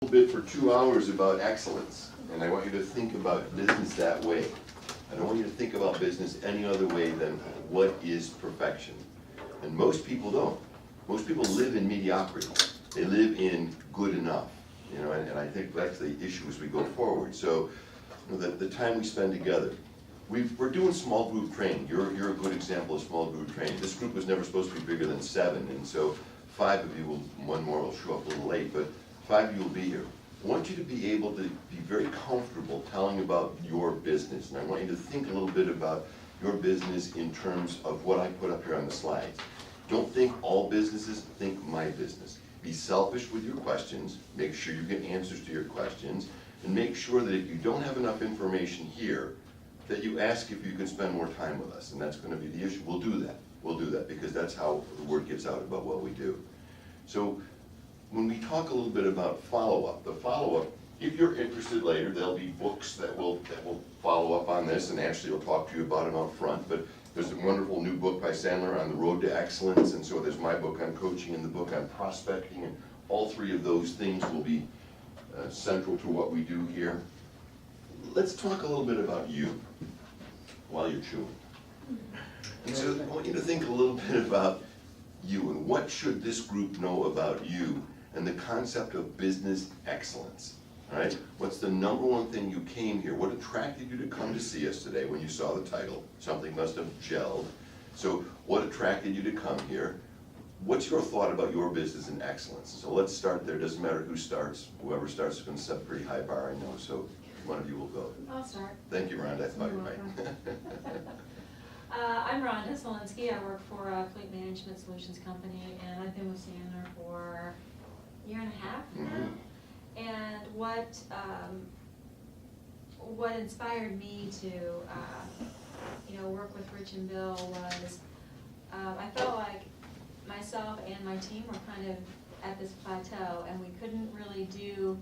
bit for 2 hours about excellence, and I want you to think about business that way. I don't want you to think about business any other way than what is perfection. And most people don't. Most people live in mediocrity. They live in good enough, you know, and I think that's the issue as we go forward. So, you know, the time we spend together. We're doing small group training. You're a good example of small group training. This group was never supposed to be bigger than 7, and so 5 of you will, one more will show up a little late, but 5 of you will be here. I want you to be able to be very comfortable telling about your business, and I want you to think a little bit about your business in terms of what I put up here on the slides. Don't think all businesses, think my business. Be selfish with your questions, make sure you get answers to your questions, and make sure that if you don't have enough information here, that you ask if you can spend more time with us, and that's going to be the issue. We'll do that because that's how the word gets out about what we do. So when we talk a little bit about follow-up, the follow-up, if you're interested later, there'll be books that will follow up on this, and Ashley will talk to you about them out front, but there's a wonderful new book by Sandler on the road to excellence, and so there's my book on coaching and the book on prospecting, and all 3 of those things will be central to what we do here. Let's talk a little bit about you while you're chewing. And so I want you to think a little bit about you and what should this group know about you and the concept of business excellence, all right? What's the #1 thing you came here? What attracted you to come to see us today when you saw the title? Something must have gelled. So what attracted you to come here? What's your thought about your business and excellence? So let's start there. Doesn't matter who starts. Whoever starts is going to set a pretty high bar, I know. So one of you will go. I'll start. Thank you, Rhonda. I thought you might. I'm Rhonda Smolinski. I work for a fleet management solutions company, and I've been with Sandler for a year and a half now. And what inspired me to work with Rich and Bill was I felt like myself and my team were kind of at this plateau, and we couldn't really do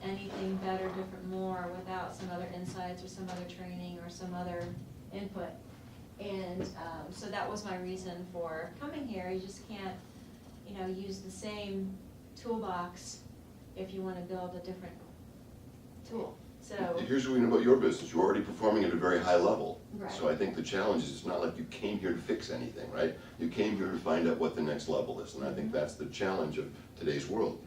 anything better, different, more without some other insights or some other training or some other input. And so that was my reason for coming here. You just can't, use the same toolbox if you want to build a different tool. So here's what we know about your business. You're already performing at a very high level. Right. So I think the challenge is it's not like you came here to fix anything, right? You came here to find out what the next level is, and I think that's the challenge of today's world.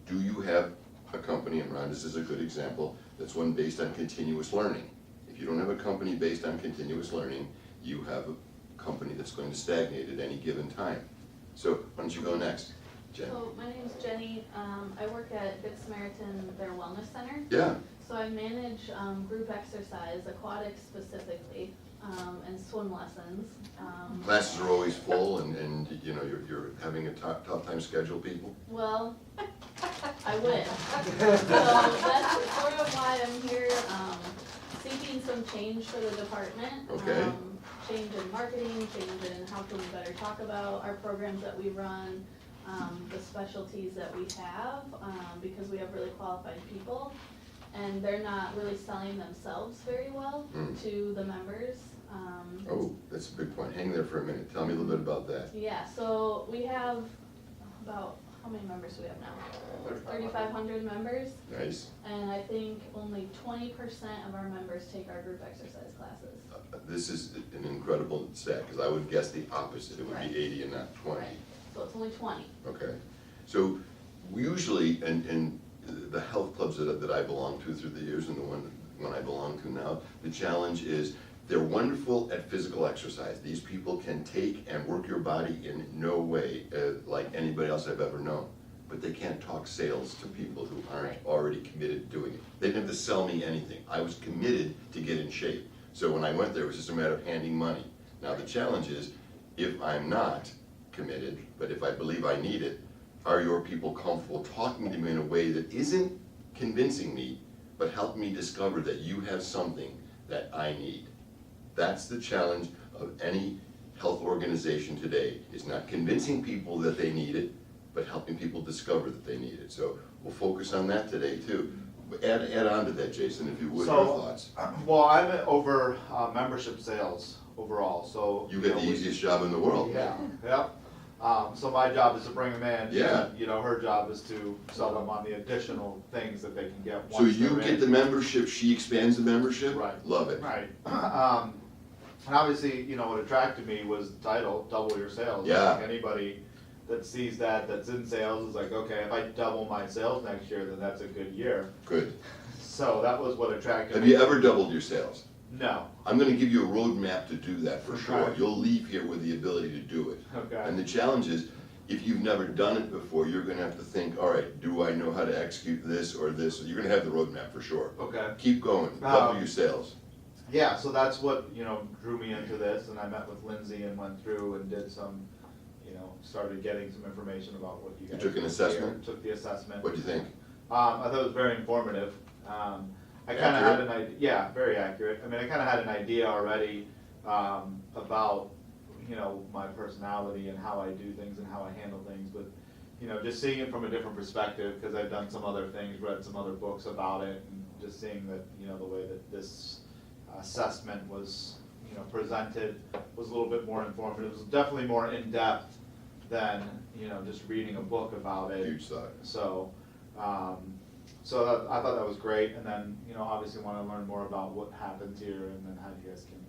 Do you have a company, and Rhonda's is a good example, that's one based on continuous learning? If you don't have a company based on continuous learning, you have a company that's going to stagnate at any given time. So why don't you go next, Jen? So my name's Jenny. I work at Good Samaritan, their wellness center. Yeah. So I manage group exercise, aquatics specifically, and swim lessons. Classes are always full, and you're having a tough time schedule people? Well, I wish. So that's sort of why I'm here, seeking some change for the department. Okay. Change in marketing, change in how can we better talk about our programs that we run, the specialties that we have, because we have really qualified people, and they're not really selling themselves very well to the members. Oh, that's a big point. Hang there for a minute. Tell me a little bit about that. Yeah, so we have about, how many members do we have now? 3,500 members, Nice. and I think only 20% of our members take our group exercise classes. This is an incredible stat, because I would guess the opposite. It would Right. be 80 and not 20. Right. So it's only 20. Okay. So we usually, and the health clubs that I belong to through the years, and the one I belong to now, the challenge is they're wonderful at physical exercise. These people can take and work your body in no way like anybody else I've ever known. But they can't talk sales to people who aren't already committed to doing it. They didn't have to sell me anything. I was committed to get in shape. So when I went there, it was just a matter of handing money. Now the challenge is, if I'm not committed, but if I believe I need it, are your people comfortable talking to me in a way that isn't convincing me, but help me discover that you have something that I need? That's the challenge of any health organization today, is not convincing people that they need it, but helping people discover that they need it. So we'll focus on that today too. Add on to that, Jason, if you would, your thoughts. Well, I'm over membership sales overall, so. You get the easiest job in the world. Yeah, yeah. So my job is to bring them in. Yeah. You know, her job is to sell them on the additional things that they can get So once you they're get in. the membership, she expands the membership? Right. Love it. Right. And obviously, you know, what attracted me was the title, double your sales. Yeah. I think anybody that sees that, that's in sales, is like, okay, if I double my sales next year, then that's a good year. Good. So that was what attracted me. Have you ever doubled your sales? No. I'm gonna give you a roadmap to do that for sure. Okay. You'll leave here with the ability to do it. Okay. And the challenge is, if you've never done it before, you're gonna have to think, all right, do I know how to execute this or this? You're gonna have the roadmap for sure. Okay. Keep going, double your sales. Yeah, so that's what, you know, drew me into this, and I met with Lindsay and went through and did some, you know, started getting some information about what you You guys. took an do assessment? here, Took the assessment. What'd you think? I thought it was very informative. I kinda had an idea, yeah, very accurate. I mean, I kinda had an idea already, about, you know, my personality and how I do things and how I handle things, but, you know, just seeing it from a different perspective, cause I've done some other things, read some other books about it, and just seeing that, you know, the way that this assessment was, you know, presented was a little bit more informative. It was definitely more in-depth than, you know, just reading a book about it. Huge thought. So, I thought that was great, and then, you know, obviously wanna learn more about what happens here, and then how you guys can,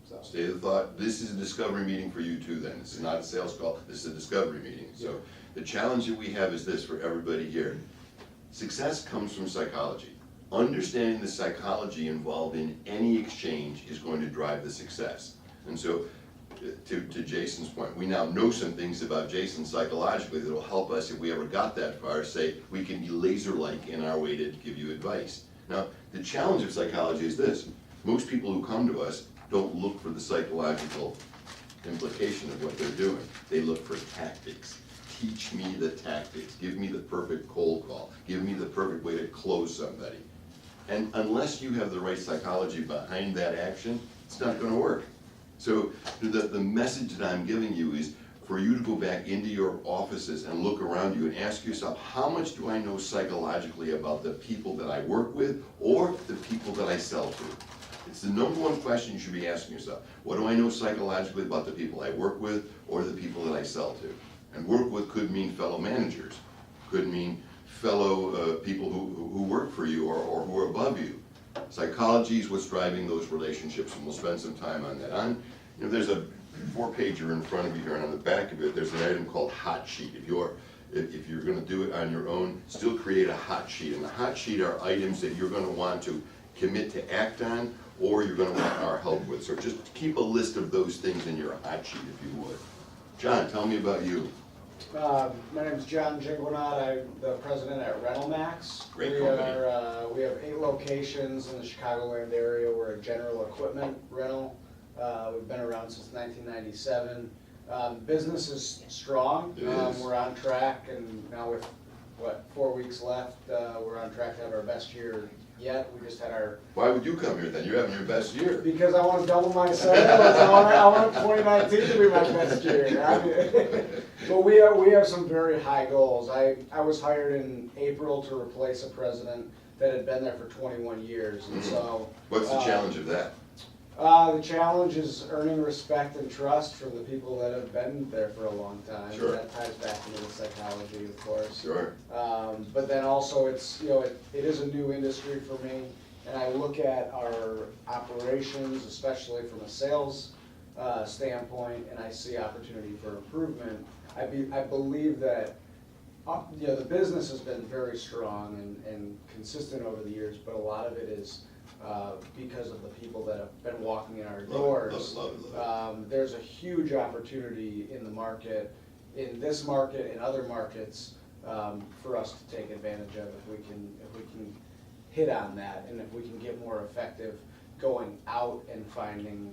so. Stay the thought, this is a discovery meeting for you too then, this is not a sales call, this is a discovery meeting. So the challenge that we have is this for everybody here. Success comes from psychology. Understanding the psychology involved in any exchange is going to drive the success. And so, to Jason's point, we now know some things about Jason psychologically that'll help us, if we ever got that far, say, we can be laser-like in our way to give you advice. Now, the challenge of psychology is this, most people who come to us don't look for the psychological implication of what they're doing. They look for tactics. Teach me the tactics, give me the perfect cold call, give me the perfect way to close somebody. And unless you have the right psychology behind that action, it's not gonna work. So the message that I'm giving you is for you to go back into your offices and look around you and ask yourself, how much do I know psychologically about the people that I work with or the people that I sell to? It's the number one question you should be asking yourself. What do I know psychologically about the people I work with or the people that I sell to? And work with could mean fellow managers, could mean fellow people who work for you or who are above you. Psychology is what's driving those relationships, and we'll spend some time on that. You know, there's a 4-pager in front of you here, and on the back of it, there's an item called hot sheet. If you're gonna do it on your own, still create a hot sheet. And the hot sheet are items that you're gonna want to commit to act on, or you're gonna want our help with. So just keep a list of those things in your hot sheet, if you would. John, tell me about you. My name is John Jinglenaut. I'm the president at RentalMax. Great We company. we have 8 locations in the Chicagoland area. We're a general equipment rental. We've been around since 1997. Business is strong. It is. We're on track, and now with, 4 weeks left, we're on track to have our best year yet. We just had our, Why would you come here then? You're having your best year. because I want to double my sales. I want 2019 to be my best year. But we have some very high goals. I was hired in April to replace a president that had been there for 21 years, and so. What's the challenge of that? The challenge is earning respect and trust from the people that have been there for a long time. Sure. That ties back into the psychology, of course. Sure. But then also it's, it is a new industry for me, and I look at our operations, especially from a sales standpoint, and I see opportunity for improvement. I believe that, the business has been very strong and consistent over the years, but a lot of it is because of the people that have been walking in our doors. Love it. There's a huge opportunity in the market, in this market, in other markets, for us to take advantage of if we can hit on that, and if we can get more effective going out and finding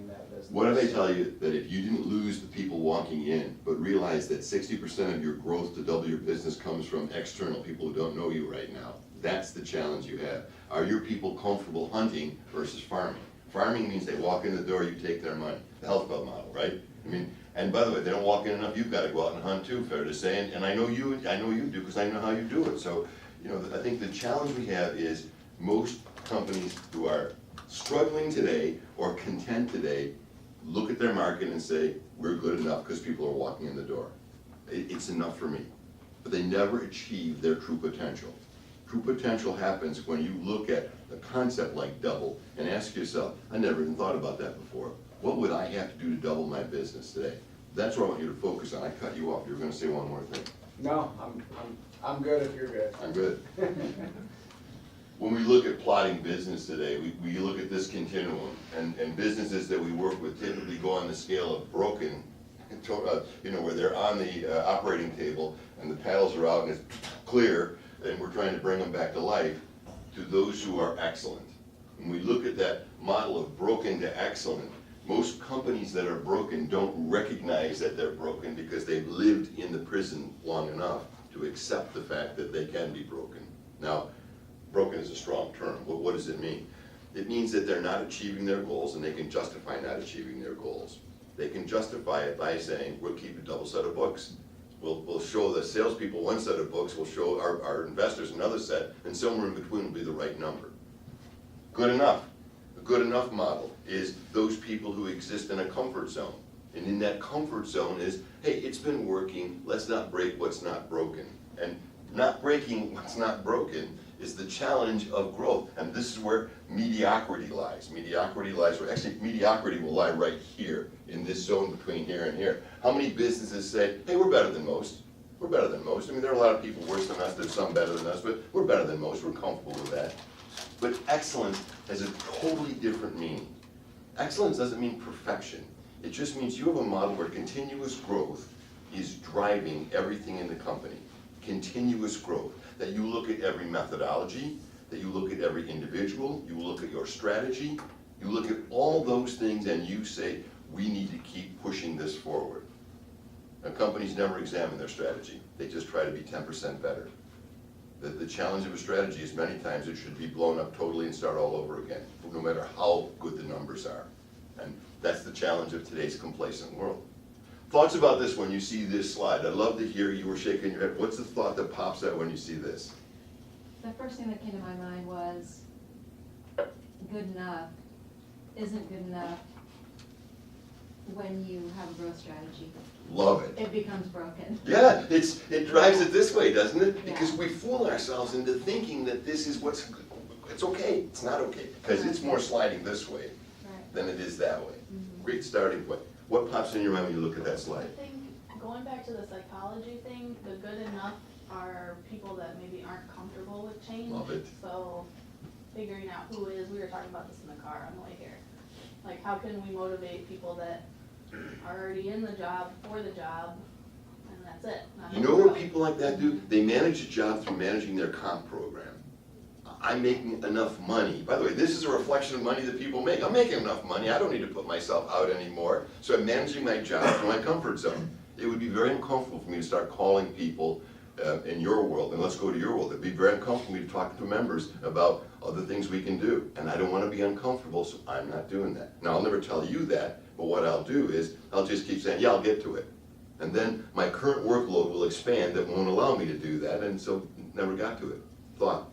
that business. What if I tell you that if you didn't lose the people walking in, but realize that 60% of your growth to double your business comes from external people who don't know you right now? That's the challenge you have. Are your people comfortable hunting versus farming? Farming means they walk in the door, you take their money. The health club model, right? I mean, and by the way, they don't walk in enough, you've got to go out and hunt too, fair to say. And I know you do, because I know how you do it. So, I think the challenge we have is most companies who are struggling today or content today look at their market and say, we're good enough because people are walking in the door. It's enough for me. But they never achieve their true potential. True potential happens when you look at a concept like double and ask yourself, I never even thought about that before. What would I have to do to double my business today? That's what I want you to focus on. I cut you off. You were gonna say one more thing. No, I'm good if you're good. I'm good. When we look at plotting business today, we look at this continuum, and businesses that we work with typically go on the scale of broken, where they're on the operating table and the paddles are out and it's clear, and we're trying to bring them back to life, to those who are excellent. When we look at that model of broken to excellent, most companies that are broken don't recognize that they're broken because they've lived in the prison long enough to accept the fact that they can be broken. Now, broken is a strong term, but what does it mean? It means that they're not achieving their goals and they can justify not achieving their goals. They can justify it by saying, we'll keep a double set of books. We'll show the salespeople one set of books, we'll show our investors another set, and somewhere in between will be the right number. Good enough. A good enough model is those people who exist in a comfort zone. And in that comfort zone is, hey, it's been working, let's not break what's not broken. And not breaking what's not broken is the challenge of growth. And this is where mediocrity lies. Mediocrity will lie right here, in this zone between here and here. How many businesses say, hey, we're better than most? We're better than most. I mean, there are a lot of people worse than us, there's some better than us, but we're better than most, we're comfortable with that. But excellence has a totally different meaning. Excellence doesn't mean perfection. It just means you have a model where continuous growth is driving everything in the company. Continuous growth. That you look at every methodology, that you look at every individual, you look at your strategy, you look at all those things and you say, we need to keep pushing this forward. Now, companies never examine their strategy. They just try to be 10% better. The challenge of a strategy is many times it should be blown up totally and start all over again, no matter how good the numbers are. And that's the challenge of today's complacent world. Thoughts about this when you see this slide? I'd love to hear, you were shaking your head. What's the thought that pops out when you see this? The first thing that came to my mind was, good enough isn't good enough when you have a growth strategy. Love it. It becomes broken. Yeah, it drives it this way, doesn't it? Yeah. Because we fool ourselves into thinking that this is it's okay. It's not okay, because it's more sliding this way Right. than it is that way. Mhm. Great starting point. What pops in your mind when you look at that slide? I think going back to the psychology thing, the good enough are people that maybe aren't comfortable with change. Love it. So figuring out who is, we were talking about this in the car on the way here. Like, how can we motivate people that are already in the job for the job, and that's it. not You know what grow. people like that do? They manage a job through managing their comp program. I'm making enough money. By the way, this is a reflection of money that people make. I'm making enough money. I don't need to put myself out anymore. So I'm managing my job from my comfort zone. It would be very uncomfortable for me to start calling people in your world, and let's go to your world. It'd be very uncomfortable for me to talk to members about other things we can do. And I don't want to be uncomfortable, so I'm not doing that. Now, I'll never tell you that, but what I'll do is I'll just keep saying, yeah, I'll get to it. And then my current workload will expand that won't allow me to do that, and so never got to it. Thought?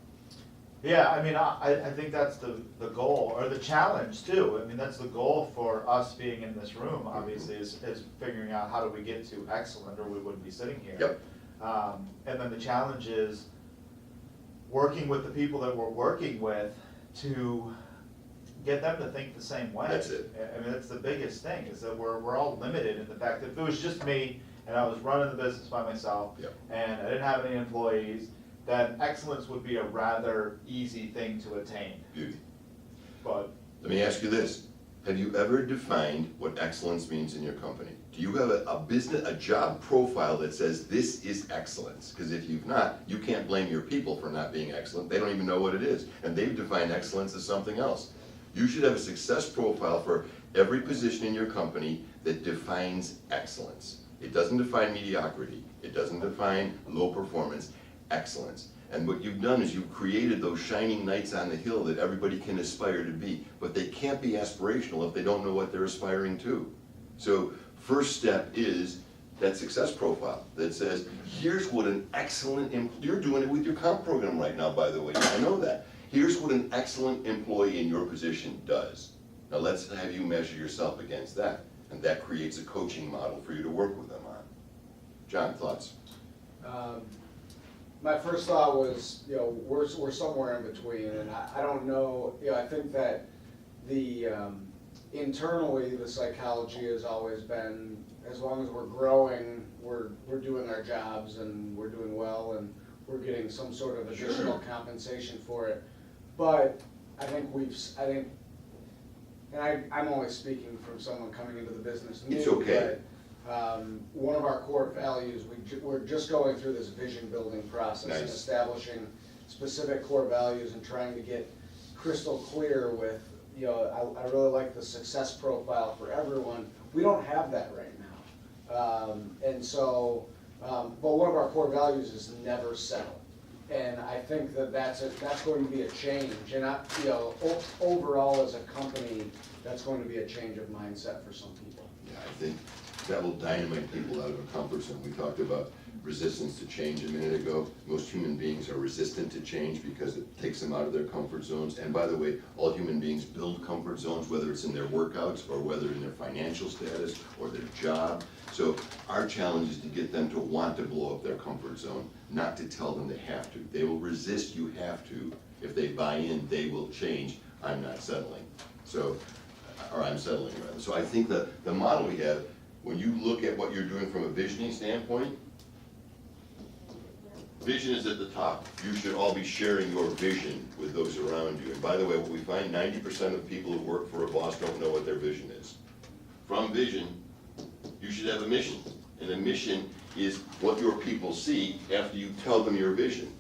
Yeah, I mean, I think that's the goal, or the challenge too. I mean, that's the goal for us being in this room, obviously, is figuring out how do we get to excellent, or we wouldn't be sitting here. Yep. And then the challenge is working with the people that we're working with to get them to think the same way. That's it. I mean, that's the biggest thing, is that we're all limited in the fact that if it was just me, and I was running the business by myself, Yep. and I didn't have any employees, then excellence would be a rather easy thing to attain. Beauty. But Let me ask you this. Have you ever defined what excellence means in your company? Do you have a job profile that says this is excellence? Because if you've not, you can't blame your people for not being excellent. They don't even know what it is. And they've defined excellence as something else. You should have a success profile for every position in your company that defines excellence. It doesn't define mediocrity. It doesn't define low performance. Excellence. And what you've done is you've created those shining knights on the hill that everybody can aspire to be, but they can't be aspirational if they don't know what they're aspiring to. So first step is that success profile that says, here's what an excellent, you're doing it with your comp program right now, by the way, I know that. Here's what an excellent employee in your position does. Now let's have you measure yourself against that, and that creates a coaching model for you to work with them on. John, thoughts? My first thought was, we're somewhere in between, and I don't know, I think that the, internally, the psychology has always been, as long as we're growing, we're doing our jobs and we're doing well and we're getting some sort of additional compensation for it. But I think and I'm only speaking from someone coming into the business new. It's okay. But, one of our core values, we're just going through this vision building process and Nice. establishing specific core values and trying to get crystal clear with, I really like the success profile for everyone. We don't have that right now. And so, but one of our core values is never settle. And I think that that's going to be a change, and overall as a company, that's going to be a change of mindset for some people. Yeah, I think that will dynamite people out of a comfort zone. We talked about resistance to change a minute ago. Most human beings are resistant to change because it takes them out of their comfort zones. And by the way, all human beings build comfort zones, whether it's in their workouts or whether in their financial status or their job. So our challenge is to get them to want to blow up their comfort zone, not to tell them they have to. They will resist you have to. If they buy in, they will change. I'm not settling. So, or I'm settling rather. So I think the model we have, when you look at what you're doing from a visioning standpoint, vision is at the top. You should all be sharing your vision with those around you. And by the way, what we find, 90% of people who work for a boss don't know what their vision is. From vision, you should have a mission. And a mission is what your people see after you tell them your vision.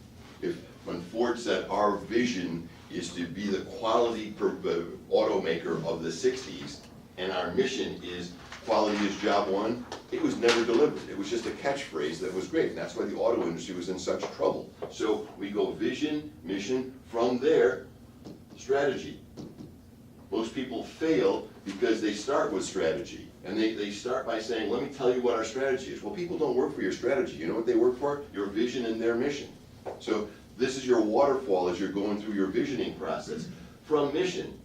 When Ford said our vision is to be the quality automaker of the 60s, and our mission is quality is job one, it was never delivered. It was just a catchphrase that was great, and that's why the auto industry was in such trouble. So we go vision, mission, from there, strategy. Most people fail because they start with strategy, and they start by saying, let me tell you what our strategy is. Well, people don't work for your strategy. You know what they work for? Your vision and their mission. So this is your waterfall as you're going through your visioning process. From mission,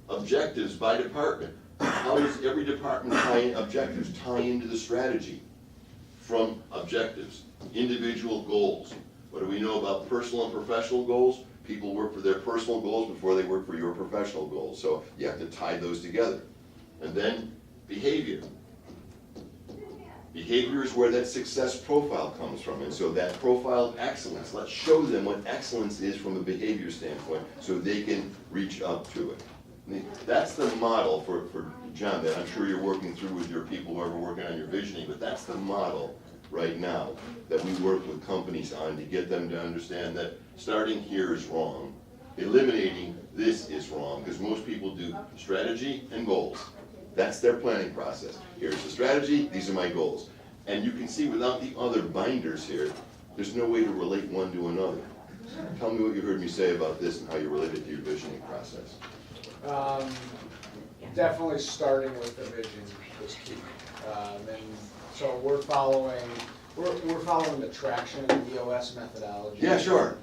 objectives by department. How does every department objectives tie into the strategy? From objectives, individual goals. What do we know about personal and professional goals? People work for their personal goals before they work for your professional goals. So you have to tie those together. And then behavior. Behavior is where that success profile comes from. And so that profile of excellence, let's show them what excellence is from a behavior standpoint so they can reach up to it. That's the model for John that I'm sure you're working through with your people who are working on your visioning, but that's the model right now that we work with companies on to get them to understand that starting here is wrong, eliminating this is wrong, because most people do strategy and goals. That's their planning process. Here's the strategy, these are my goals. And you can see without the other binders here, there's no way to relate one to another. Tell me what you heard me say about this and how you relate it to your visioning process. Definitely starting with the vision is key. And so we're following the traction and EOS methodology. Yeah, sure.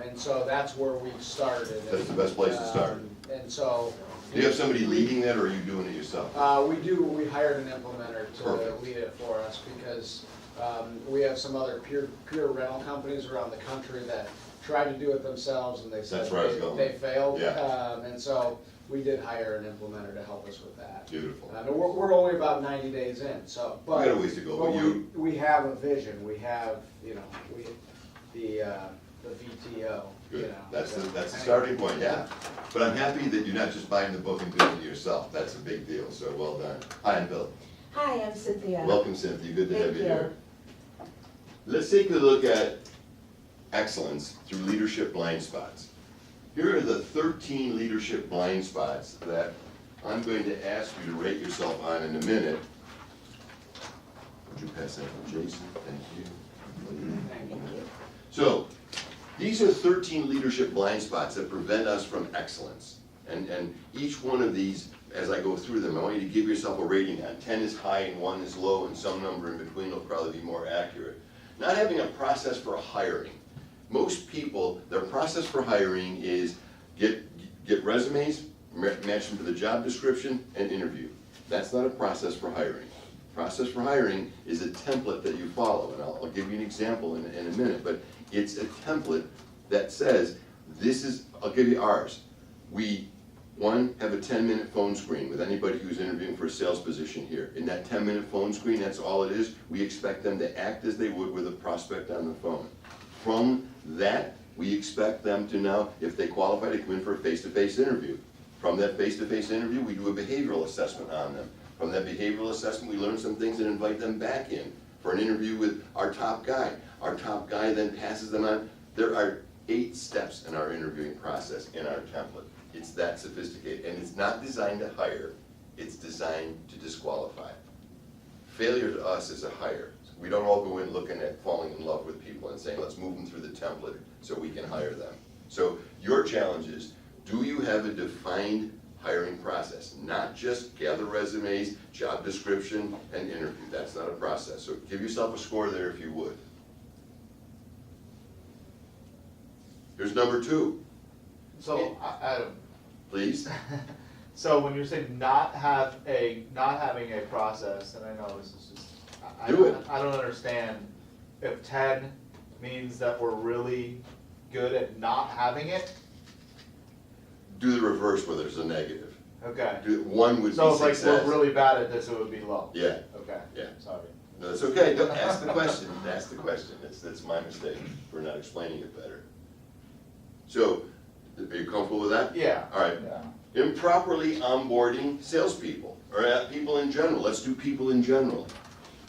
And so that's where we started. That's the best place to start. And so. Do you have somebody leading that, or are you doing it yourself? We hired an implementer to Perfect. lead it for us because we have some other pure rental companies around the country that tried to do it themselves and they said That's where I was going. they failed. Yeah. And so we did hire an implementer to help us with that. Beautiful. And we're only about 90 days in, so, but. We got a ways to go, but we have a vision, we have, the VTO, Good. That's the starting point, yeah. But I'm happy that you're not just buying the book and doing it yourself. That's a big deal, so well done. Hi, I'm Bill. Hi, I'm Cynthia. Welcome, Cynthia, good to have Thank you you. here. Let's take a look at excellence through leadership blind spots. Here are the 13 leadership blind spots that I'm going to ask you to rate yourself on in a minute. Would you pass that to Jason? Thank you. Thank you. So, these are 13 leadership blind spots that prevent us from excellence. And each one of these, as I go through them, I want you to give yourself a rating on. 10 is high and 1 is low, and some number in between will probably be more accurate. Not having a process for hiring. Most people, their process for hiring is get resumes, match them to the job description and interview. That's not a process for hiring. Process for hiring is a template that you follow, and I'll give you an example in a minute, but it's a template that says, this is, I'll give you ours. We, one, have a 10-minute phone screen with anybody who's interviewing for a sales position here. In that 10-minute phone screen, that's all it is. We expect them to act as they would with a prospect on the phone. From that, we expect them to now, if they qualify, to come in for a face-to-face interview. From that face-to-face interview, we do a behavioral assessment on them. From that behavioral assessment, we learn some things and invite them back in for an interview with our top guy. Our top guy then passes them on. There are 8 steps in our interviewing process in our template. It's that sophisticated, and it's not designed to hire, it's designed to disqualify. Failure to us is a hire. We don't all go in looking at falling in love with people and saying, let's move them through the template so we can hire them. So your challenge is, do you have a defined hiring process? Not just gather resumes, job description, and interview. That's not a process. So give yourself a score there if you would. Here's number 2, So, Adam, please. so when you're saying not having a process, and I know this is just, I don't understand if 10 means that we're really good at not having it. Do the reverse where there's a negative. Okay. Do, 1 would So be if like success. we're really bad at this, it would be low. Yeah. Okay. Yeah. Sorry. No, that's okay. Don't ask the question. Ask the question. That's my mistake for not explaining it better. So, are you comfortable with that? Yeah. All right. Yeah. Improperly onboarding salespeople, or people in general. Let's do people in general.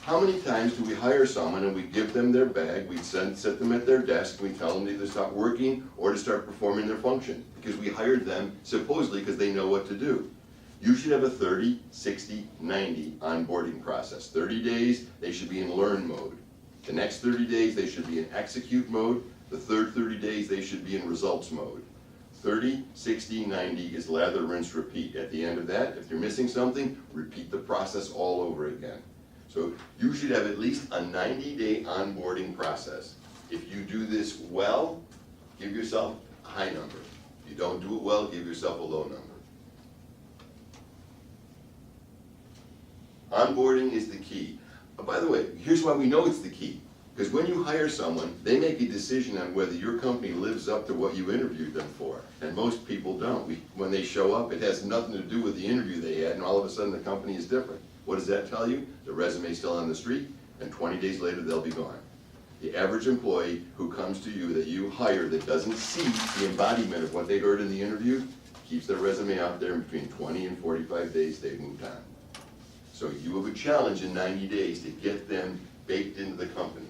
How many times do we hire someone and we give them their bag, we set them at their desk, and we tell them to either stop working or to start performing their function? Because we hired them supposedly because they know what to do. You should have a 30, 60, 90 onboarding process. 30 days, they should be in learn mode. The next 30 days, they should be in execute mode. The third 30 days, they should be in results mode. 30, 60, 90 is lather, rinse, repeat. At the end of that, if you're missing something, repeat the process all over again. So you should have at least a 90-day onboarding process. If you do this well, give yourself a high number. If you don't do it well, give yourself a low number. Onboarding is the key. By the way, here's why we know it's the key. Because when you hire someone, they make a decision on whether your company lives up to what you interviewed them for. And most people don't. When they show up, it has nothing to do with the interview they had, and all of a sudden the company is different. What does that tell you? The resume's still on the street, and 20 days later they'll be gone. The average employee who comes to you that you hire that doesn't see the embodiment of what they heard in the interview, keeps their resume out there, and between 20 and 45 days they've moved on. So you have a challenge in 90 days to get them baked into the company.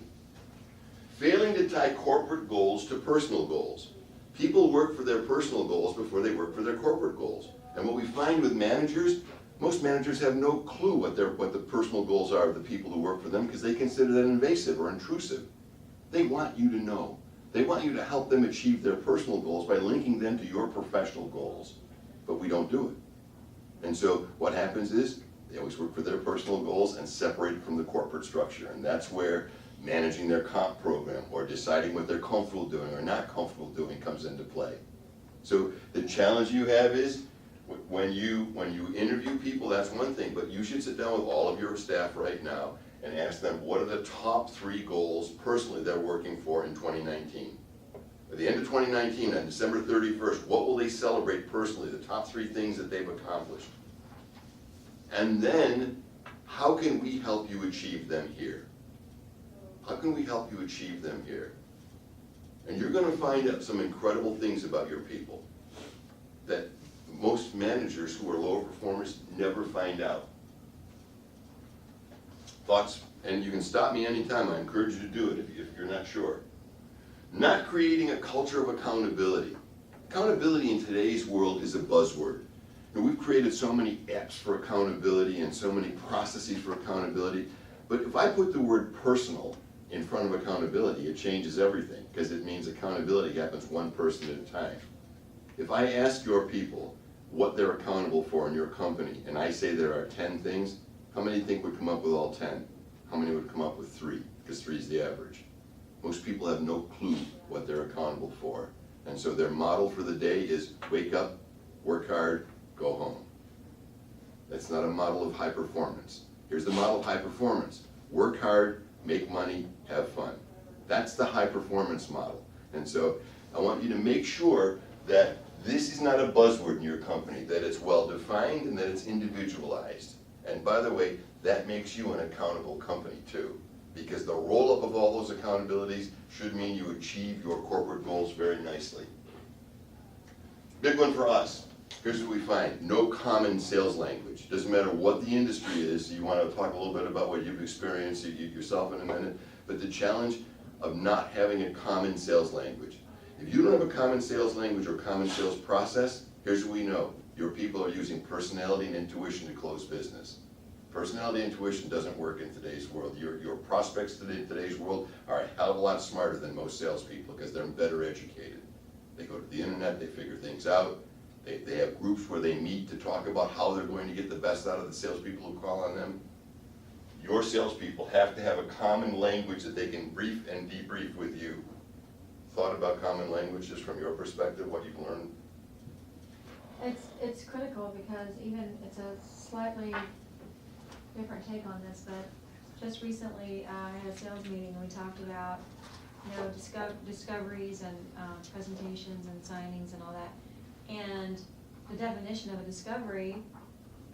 Failing to tie corporate goals to personal goals. People work for their personal goals before they work for their corporate goals. And what we find with managers, most managers have no clue what the personal goals are of the people who work for them because they consider that invasive or intrusive. They want you to know. They want you to help them achieve their personal goals by linking them to your professional goals. But we don't do it. And so what happens is they always work for their personal goals and separate it from the corporate structure. And that's where managing their comp program or deciding what they're comfortable doing or not comfortable doing comes into play. So the challenge you have is when you interview people, that's one thing, but you should sit down with all of your staff right now and ask them what are the top 3 goals personally they're working for in 2019. At the end of 2019, on December 31st, what will they celebrate personally, the top 3 things that they've accomplished? And then, how can we help you achieve them here? How can we help you achieve them here? And you're going to find out some incredible things about your people that most managers who are lower performers never find out. Thoughts? And you can stop me anytime. I encourage you to do it if you're not sure. Not creating a culture of accountability. Accountability in today's world is a buzzword. And we've created so many apps for accountability and so many processes for accountability. But if I put the word personal in front of accountability, it changes everything because it means accountability happens one person at a time. If I ask your people what they're accountable for in your company and I say there are 10 things, how many think would come up with all 10? How many would come up with 3? Because 3 is the average. Most people have no clue what they're accountable for. And so their model for the day is wake up, work hard, go home. That's not a model of high performance. Here's the model of high performance. Work hard, make money, have fun. That's the high performance model. And so I want you to make sure that this is not a buzzword in your company, that it's well defined and that it's individualized. And by the way, that makes you an accountable company too, because the roll-up of all those accountabilities should mean you achieve your corporate goals very nicely. Big one for us. Here's what we find: no common sales language. Doesn't matter what the industry is. You want to talk a little bit about what you've experienced yourself in a minute, but the challenge of not having a common sales language. If you don't have a common sales language or common sales process, here's what we know: your people are using personality and intuition to close business. Personality and intuition doesn't work in today's world. Your prospects in today's world are a hell of a lot smarter than most salespeople because they're better educated. They go to the internet, they figure things out. They have groups where they meet to talk about how they're going to get the best out of the salespeople who call on them. Your salespeople have to have a common language that they can brief and debrief with you. Thought about common language just from your perspective, what you've learned? It's critical because even, it's a slightly different take on this, but just recently I had a sales meeting and we talked about, discoveries and presentations and signings and all that. And the definition of a discovery,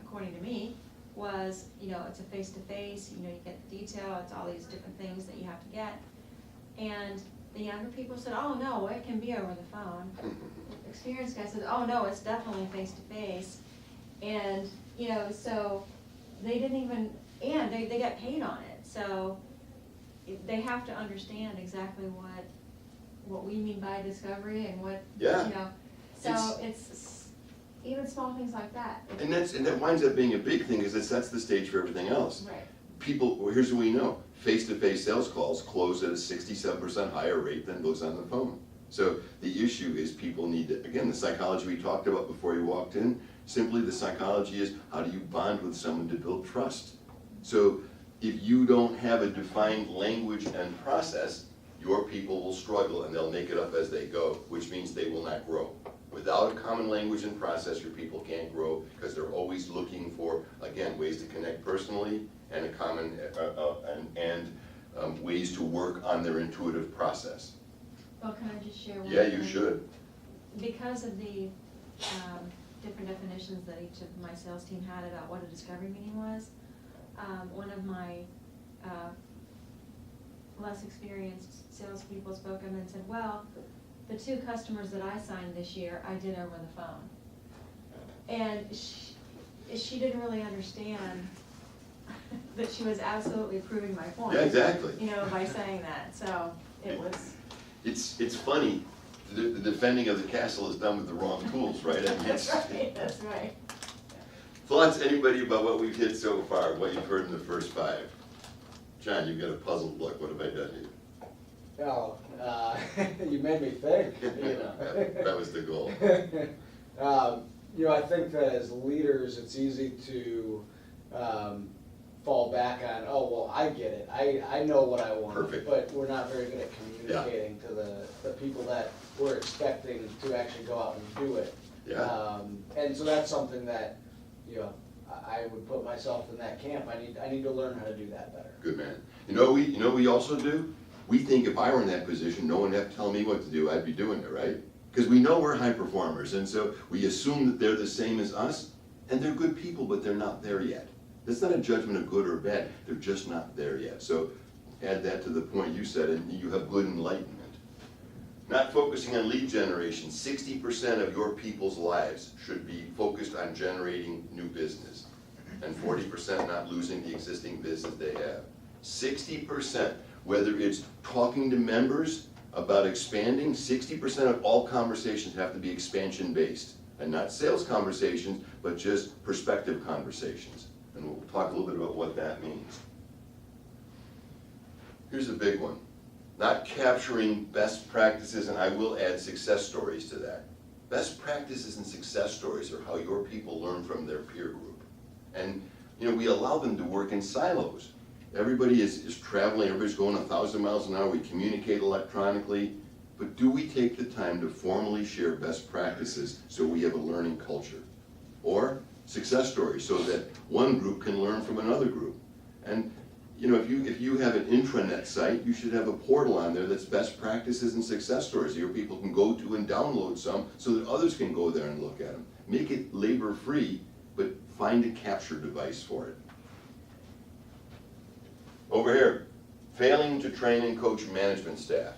according to me, was, it's a face-to-face, you get the detail, it's all these different things that you have to get. And the younger people said, oh no, it can be over the phone. Experienced guy said, oh no, it's definitely face-to-face. And, so they didn't even, and they got paid on it. So they have to understand exactly what we mean by discovery and what, Yeah. So it's even small things like that. And that winds up being a big thing because it sets the stage for everything else. Right. People, here's what we know: face-to-face sales calls close at a 67% higher rate than those on the phone. So the issue is people need to, again, the psychology we talked about before you walked in, simply the psychology is how do you bond with someone to build trust? So if you don't have a defined language and process, your people will struggle and they'll make it up as they go, which means they will not grow. Without a common language and process, your people can't grow because they're always looking for, again, ways to connect personally and a common ways to work on their intuitive process. Well, can I just share one Yeah, thing? you should. Because of the different definitions that each of my sales team had about what a discovery meeting was, one of my less experienced salespeople spoke up and said, well, the 2 customers that I signed this year, I did over the phone. And she didn't really understand that she was absolutely proving my point. Yeah, exactly. By saying that, so it was. It's funny, the defending of the castle is done with the wrong tools, right? I mean, That's right, that's right. Thoughts, anybody, about what we've hit so far, what you've heard in the first 5? John, you've got a puzzled look, what have I done here? Oh, you made me think, That was the goal. I think that as leaders, it's easy to fall back on, oh, well, I get it, I know what I want. Perfect. But we're not very good at communicating to the people that we're expecting to actually go out and do it. Yeah. And so that's something that, I would put myself in that camp. I need to learn how to do that better. Good man. You know what we also do? We think if I were in that position, no one would have to tell me what to do, I'd be doing it, right? Because we know we're high performers, and so we assume that they're the same as us, and they're good people, but they're not there yet. It's not a judgment of good or bad, they're just not there yet. So add that to the point you said, and you have good enlightenment. Not focusing on lead generation. 60% of your people's lives should be focused on generating new business, and 40% not losing the existing business they have. 60%, whether it's talking to members about expanding, 60% of all conversations have to be expansion-based, and not sales conversations, but just perspective conversations. And we'll talk a little bit about what that means. Here's a big one. Not capturing best practices, and I will add success stories to that. Best practices and success stories are how your people learn from their peer group. And we allow them to work in silos. Everybody is traveling, everybody's going 1,000 miles an hour, we communicate electronically, but do we take the time to formally share best practices so we have a learning culture? or success stories, so that one group can learn from another group. And you know, if you have an intranet site, you should have a portal on there that's best practices and success stories. Your people can go to and download some so that others can go there and look at them. Make it labor-free, but find a capture device for it. Over here, failing to train and coach management staff.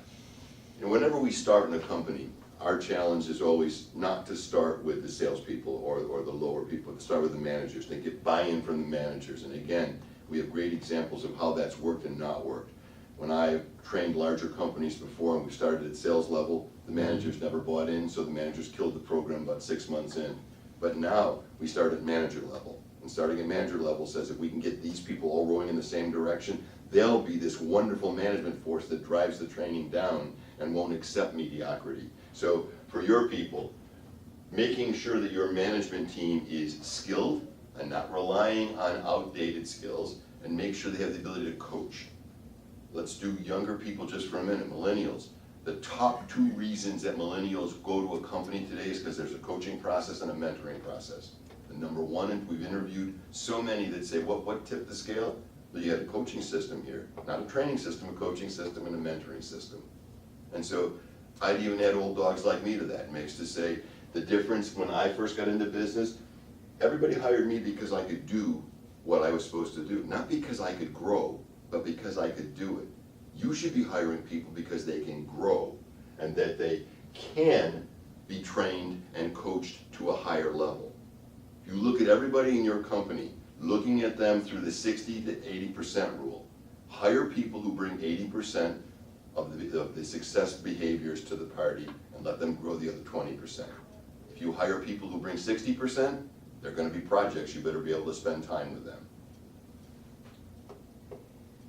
You know, whenever we start in a company, our challenge is always not to start with the salespeople or the lower people, to start with the managers. They get buy-in from the managers. And again, we have great examples of how that's worked and not worked. When I trained larger companies before and we started at sales level, the managers never bought in, so the managers killed the program about 6 months in. But now, we start at manager level. And starting at manager level says if we can get these people all rowing in the same direction, they'll be this wonderful management force that drives the training down and won't accept mediocrity. So for your people, making sure that your management team is skilled and not relying on outdated skills, and make sure they have the ability to coach. Let's do younger people just for a minute, millennials. The top 2 reasons that millennials go to a company today is because there's a coaching process and a mentoring process. The number one, and we've interviewed so many that say, what tipped the scale? Well, you had a coaching system here, not a training system, a coaching system and a mentoring system. And so I'd even add old dogs like me to that mix to say the difference when I first got into business, everybody hired me because I could do what I was supposed to do, not because I could grow, but because I could do it. You should be hiring people because they can grow and that they can be trained and coached to a higher level. If you look at everybody in your company, looking at them through the 60 to 80% rule, hire people who bring 80% of the success behaviors to the party and let them grow the other 20%. If you hire people who bring 60%, they're going to be projects. You better be able to spend time with them.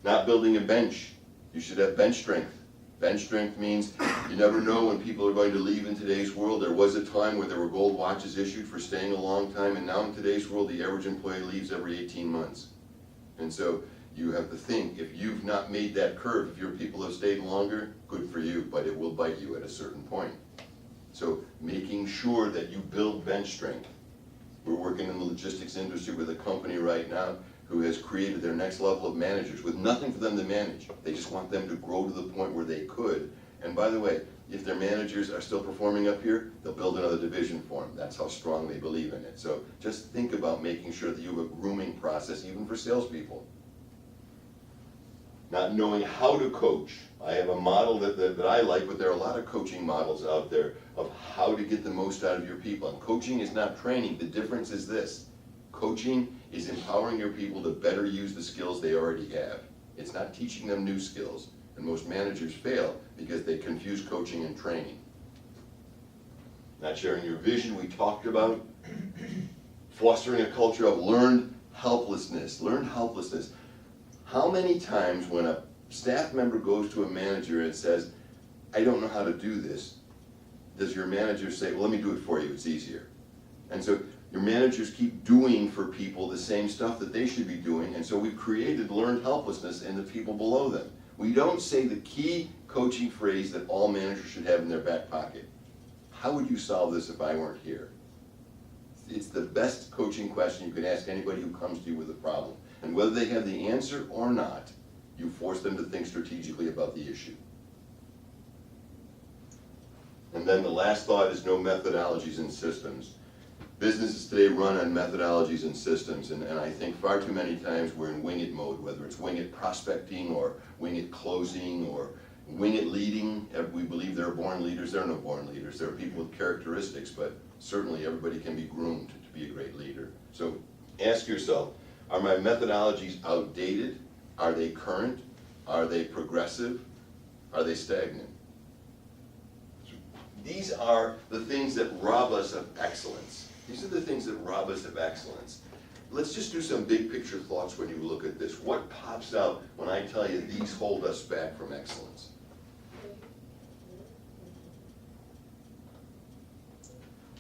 Not building a bench. You should have bench strength. Bench strength means you never know when people are going to leave in today's world. There was a time where there were gold watches issued for staying a long time, and now in today's world, the average employee leaves every 18 months. And so you have to think, if you've not made that curve, if your people have stayed longer, good for you, but it will bite you at a certain point. So making sure that you build bench strength. We're working in the logistics industry with a company right now who has created their next level of managers with nothing for them to manage. They just want them to grow to the point where they could. And by the way, if their managers are still performing up here, they'll build another division for them. That's how strong they believe in it. So just think about making sure that you have a grooming process, even for salespeople. Not knowing how to coach. I have a model that I like, but there are a lot of coaching models out there of how to get the most out of your people. And coaching is not training. The difference is this. Coaching is empowering your people to better use the skills they already have. It's not teaching them new skills. And most managers fail because they confuse coaching and training. Not sharing your vision, we talked about. Fostering a culture of learned helplessness. Learned helplessness. How many times when a staff member goes to a manager and says, I don't know how to do this, does your manager say, well, let me do it for you, it's easier? And so your managers keep doing for people the same stuff that they should be doing, and so we've created learned helplessness in the people below them. We don't say the key coaching phrase that all managers should have in their back pocket. How would you solve this if I weren't here? It's the best coaching question you can ask anybody who comes to you with a problem. And whether they have the answer or not, you force them to think strategically about the issue. And then the last thought is no methodologies and systems. Businesses today run on methodologies and systems, and I think far too many times we're in wing it mode, whether it's wing it prospecting or wing it closing or wing it leading. We believe there are born leaders. There are no born leaders. There are people with characteristics, but certainly everybody can be groomed to be a great leader. So ask yourself, are my methodologies outdated? Are they current? Are they progressive? Are they stagnant? These are the things that rob us of excellence. These are the things that rob us of excellence. Let's just do some big picture thoughts when you look at this. What pops out when I tell you these hold us back from excellence?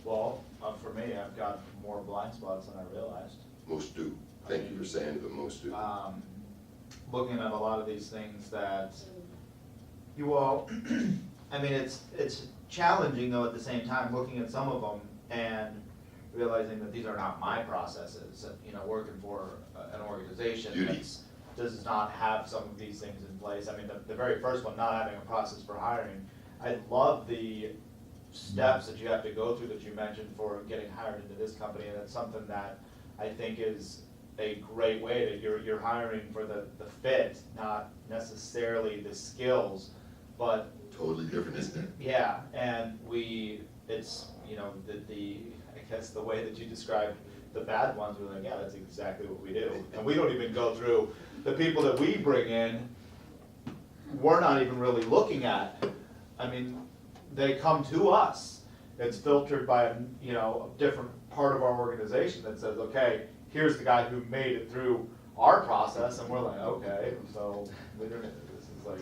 Well, for me, I've got more blind spots than I realized. Most do. Thank you for saying it, but most do. Looking at a lot of these things that you all, I mean, it's challenging though at the same time, looking at some of them and realizing that these are not my processes, you know, working for an organization Beauty. that's does not have some of these things in place. I mean, the very first one, not having a process for hiring, I love the steps that you have to go through that you mentioned for getting hired into this company, and it's something that I think is a great way that you're hiring for the fit, not necessarily the skills, but Totally different, isn't it? yeah, and it's, you know, I guess the way that you described the bad ones, we're like, yeah, that's exactly what we do. And we don't even go through, the people that we bring in, we're not even really looking at. I mean, they come to us. It's filtered by, you know, a different part of our organization that says, okay, here's the guy who made it through our process, and we're like, okay, so this is like,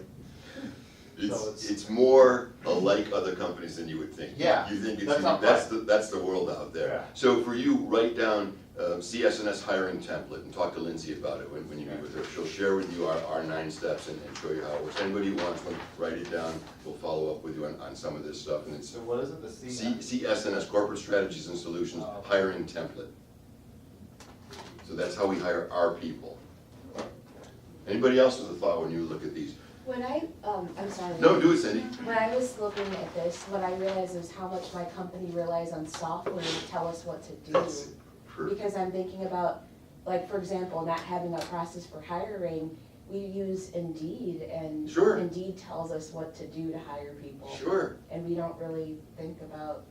so It's more like other companies than you would think. Yeah, You think it's, that's not that's the world out there. Yeah. So for you, write down CS&S hiring template and talk to Lindsay about it when you meet with her. She'll share with you our 9 steps and show you how it works. Anybody who wants one, write it down. We'll follow up with you on some of this stuff. And it's so what is it, the CS&S, Corporate Strategies and Solutions, hiring template. So that's how we hire our people. Anybody else with a thought when you look at these? When I'm sorry. No, do it, Cindy. When I was looking at this, what I realized is how much my company relies on software to tell us what to do. That's perfect. Because I'm thinking about, like, for example, not having a process for hiring, we use Indeed, and Sure. Indeed tells us what to do to hire people. Sure. And we don't really think about,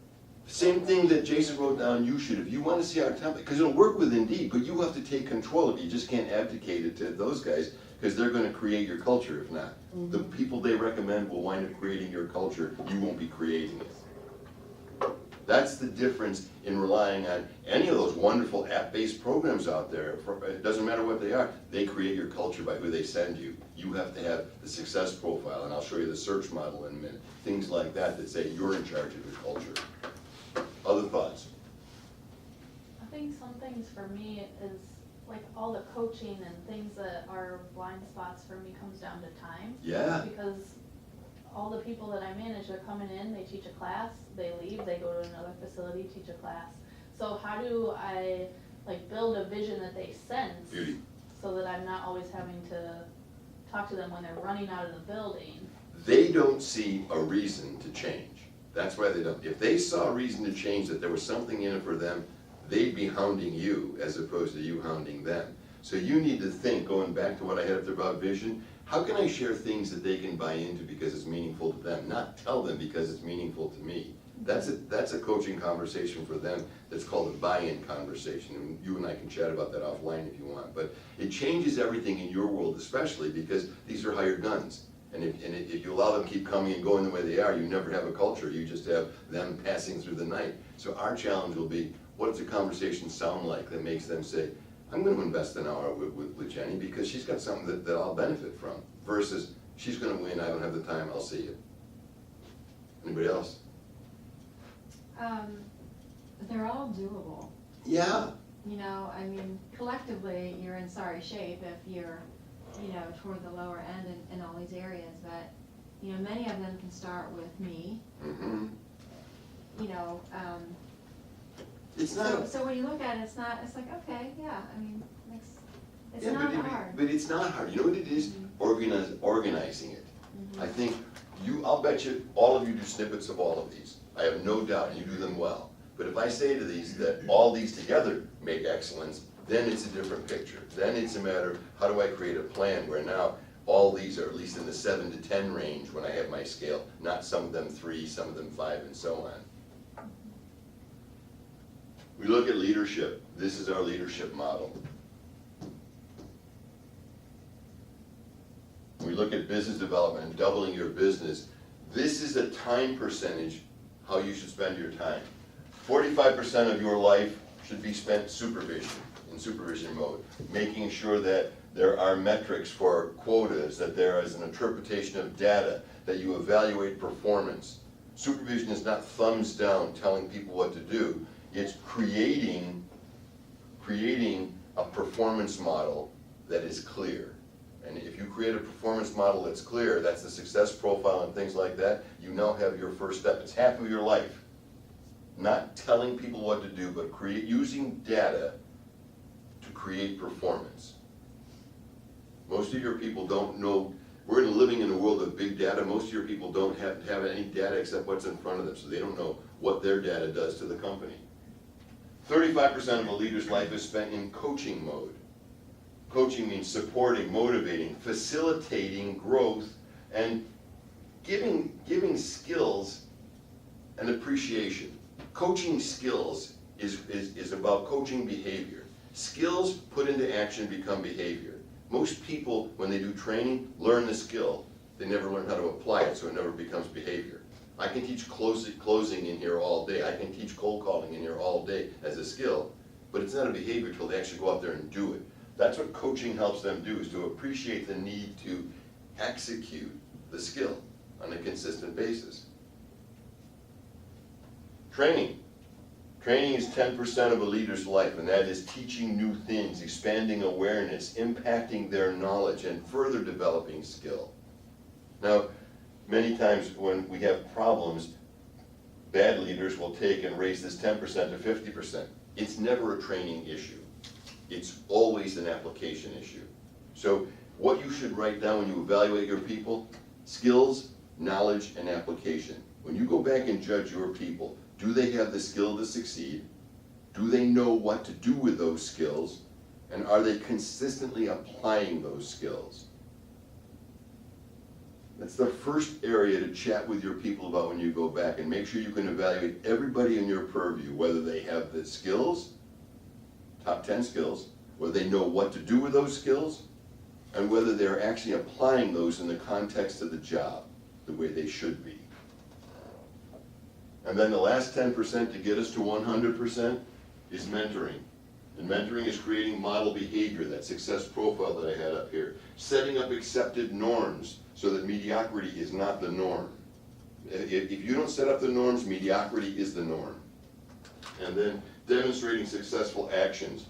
Same thing that Jason wrote down, you should, if you want to see our template, because it'll work with Indeed, but you have to take control of it. You just can't abdicate it to those guys, because they're gonna create your culture if not. The people they recommend will wind up creating your culture, you won't be creating it. That's the difference in relying on any of those wonderful app-based programs out there. It doesn't matter what they are, they create your culture by who they send you. You have to have the success profile, and I'll show you the search model in a minute. Things like that that say you're in charge of your culture. Other thoughts? I think some things for me is like all the coaching and things that are blind spots for me comes down to time. Yeah. Because all the people that I manage, they're coming in, they teach a class, they leave, they go to another facility, teach a class. So how do I like build a vision that they sense? Beauty. So that I'm not always having to talk to them when they're running out of the building. They don't see a reason to change. That's why they don't. If they saw a reason to change, that there was something in it for them, they'd be hounding you as opposed to you hounding them. So you need to think, going back to what I had up there about vision, how can I share things that they can buy into because it's meaningful to them, not tell them because it's meaningful to me. That's a coaching conversation for them that's called a buy-in conversation, and you and I can chat about that offline if you want. But it changes everything in your world, especially because these are hired guns. And if you allow them to keep coming and going the way they are, you never have a culture, you just have them passing through the night. So our challenge will be, what does the conversation sound like that makes them say, I'm gonna invest an hour with Jenny because she's got something that I'll benefit from, versus she's gonna win, I don't have the time, I'll see you. Anybody else? They're all doable. Yeah. You know, I mean, collectively, you're in sorry shape if you're, you know, toward the lower end in all these areas, but, you know, many of them can start with me, Mm-hmm. you know, It's not. so when you look at it, it's like, okay, yeah, I mean, it's Yeah, not hard. But it's not hard. You know what it is? Organizing it. I think I'll bet you all of you do snippets of all of these. I have no doubt, and you do them well. But if I say to these that all these together make excellence, then it's a different picture. Then it's a matter of how do I create a plan where now all these are at least in the 7 to 10 range when I have my scale, not some of them 3, some of them 5, and so on. We look at leadership. This is our leadership model. We look at business development and doubling your business. This is a time percentage, how you should spend your time. 45% of your life should be spent in supervision mode, making sure that there are metrics for quotas, that there is an interpretation of data, that you evaluate performance. Supervision is not thumbs down telling people what to do. It's creating a performance model that is clear. And if you create a performance model that's clear, that's the success profile and things like that, you now have your first step. It's half of your life. not telling people what to do, but using data to create performance. Most of your people don't know, we're living in a world of big data, most of your people don't have any data except what's in front of them, so they don't know what their data does to the company. 35% of a leader's life is spent in coaching mode. Coaching means supporting, motivating, facilitating growth, and giving skills an appreciation. Coaching skills is about coaching behavior. Skills put into action become behavior. Most people, when they do training, learn the skill. They never learn how to apply it, so it never becomes behavior. I can teach closing in here all day. I can teach cold calling in here all day as a skill, but it's not a behavior until they actually go out there and do it. That's what coaching helps them do, is to appreciate the need to execute the skill on a consistent basis. Training. Training is 10% of a leader's life, and that is teaching new things, expanding awareness, impacting their knowledge, and further developing skill. Now, many times when we have problems, bad leaders will take and raise this 10% to 50%. It's never a training issue. It's always an application issue. So what you should write down when you evaluate your people: skills, knowledge, and application. When you go back and judge your people, do they have the skill to succeed? Do they know what to do with those skills? And are they consistently applying those skills? That's the first area to chat with your people about when you go back, and make sure you can evaluate everybody in your purview, whether they have the skills, top 10 skills, whether they know what to do with those skills, and whether they're actually applying those in the context of the job the way they should be. And then the last 10% to get us to 100% is mentoring. And mentoring is creating model behavior, that success profile that I had up here. Setting up accepted norms so that mediocrity is not the norm. If you don't set up the norms, mediocrity is the norm. And then demonstrating successful actions.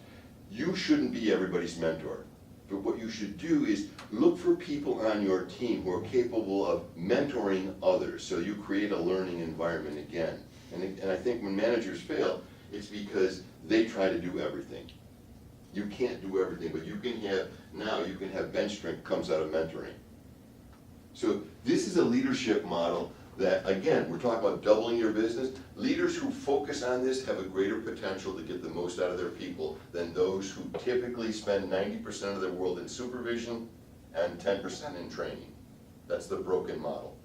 You shouldn't be everybody's mentor. But what you should do is look for people on your team who are capable of mentoring others, so you create a learning environment again. And I think when managers fail, it's because they try to do everything. You can't do everything, but you can have bench strength comes out of mentoring. So this is a leadership model that, again, we're talking about doubling your business. Leaders who focus on this have a greater potential to get the most out of their people than those who typically spend 90% of their world in supervision and 10% in training. That's the broken model.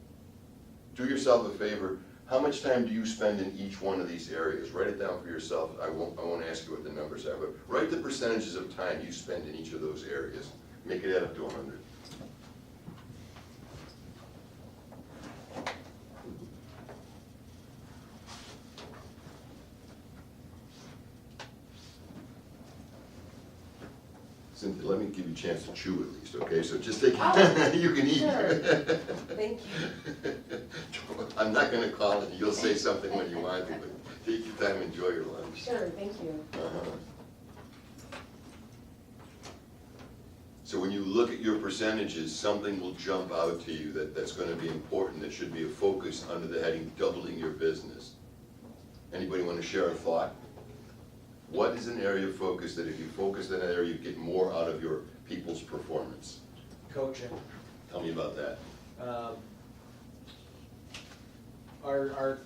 Do yourself a favor. How much time do you spend in each one of these areas? Write it down for yourself. I won't ask you what the numbers are, but write the percentages of time you spend in each of those areas. Make it add up to 100. Cynthia, let me give you a chance to chew at least, okay? So just take, you can eat. Sure. Thank you. I'm not gonna call it, you'll say something when you want to, but take your time, enjoy your lunch. Sure, thank you. So when you look at your percentages, something will jump out to you that's gonna be important, that should be a focus under the heading doubling your business. Anybody wanna share a thought? What is an area of focus that if you focus in that area, you get more out of your people's performance? Coaching. Tell me about that. Our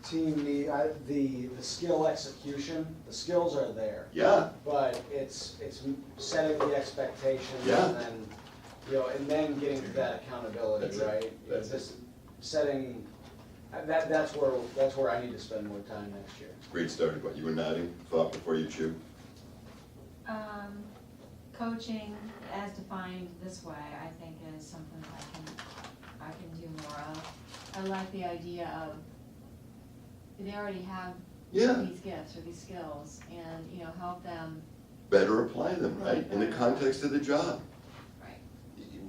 team need, the skill execution, the skills are there. Yeah. But it's setting the expectations Yeah. and then, and then getting to that accountability, That's it. right? That's Just setting, that's where I need to spend more time next year. Great start, but you were nodding, thought before you chew? Coaching as defined this way, I think is something that I can do more of. I like the idea of, they already have Yeah. these gifts or these skills, and, help them. Better apply them, right, in the context of the job. Right.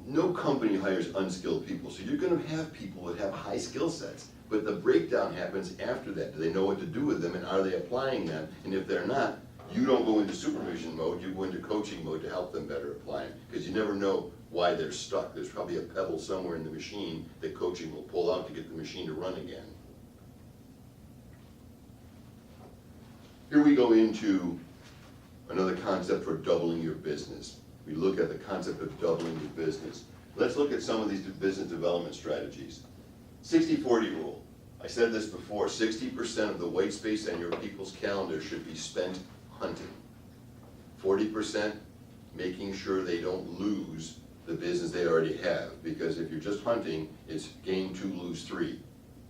No company hires unskilled people, so you're gonna have people that have high skill sets, but the breakdown happens after that. Do they know what to do with them, and are they applying them? And if they're not, you don't go into supervision mode, you go into coaching mode to help them better apply them, because you never know why they're stuck. There's probably a pebble somewhere in the machine that coaching will pull out to get the machine to run again. Here we go into another concept for doubling your business. We look at the concept of doubling your business. Let's look at some of these business development strategies. 60-40 rule. I said this before, 60% of the white space on your people's calendar should be spent hunting. 40% making sure they don't lose the business they already have. Because if you're just hunting, it's gain 2, lose 3.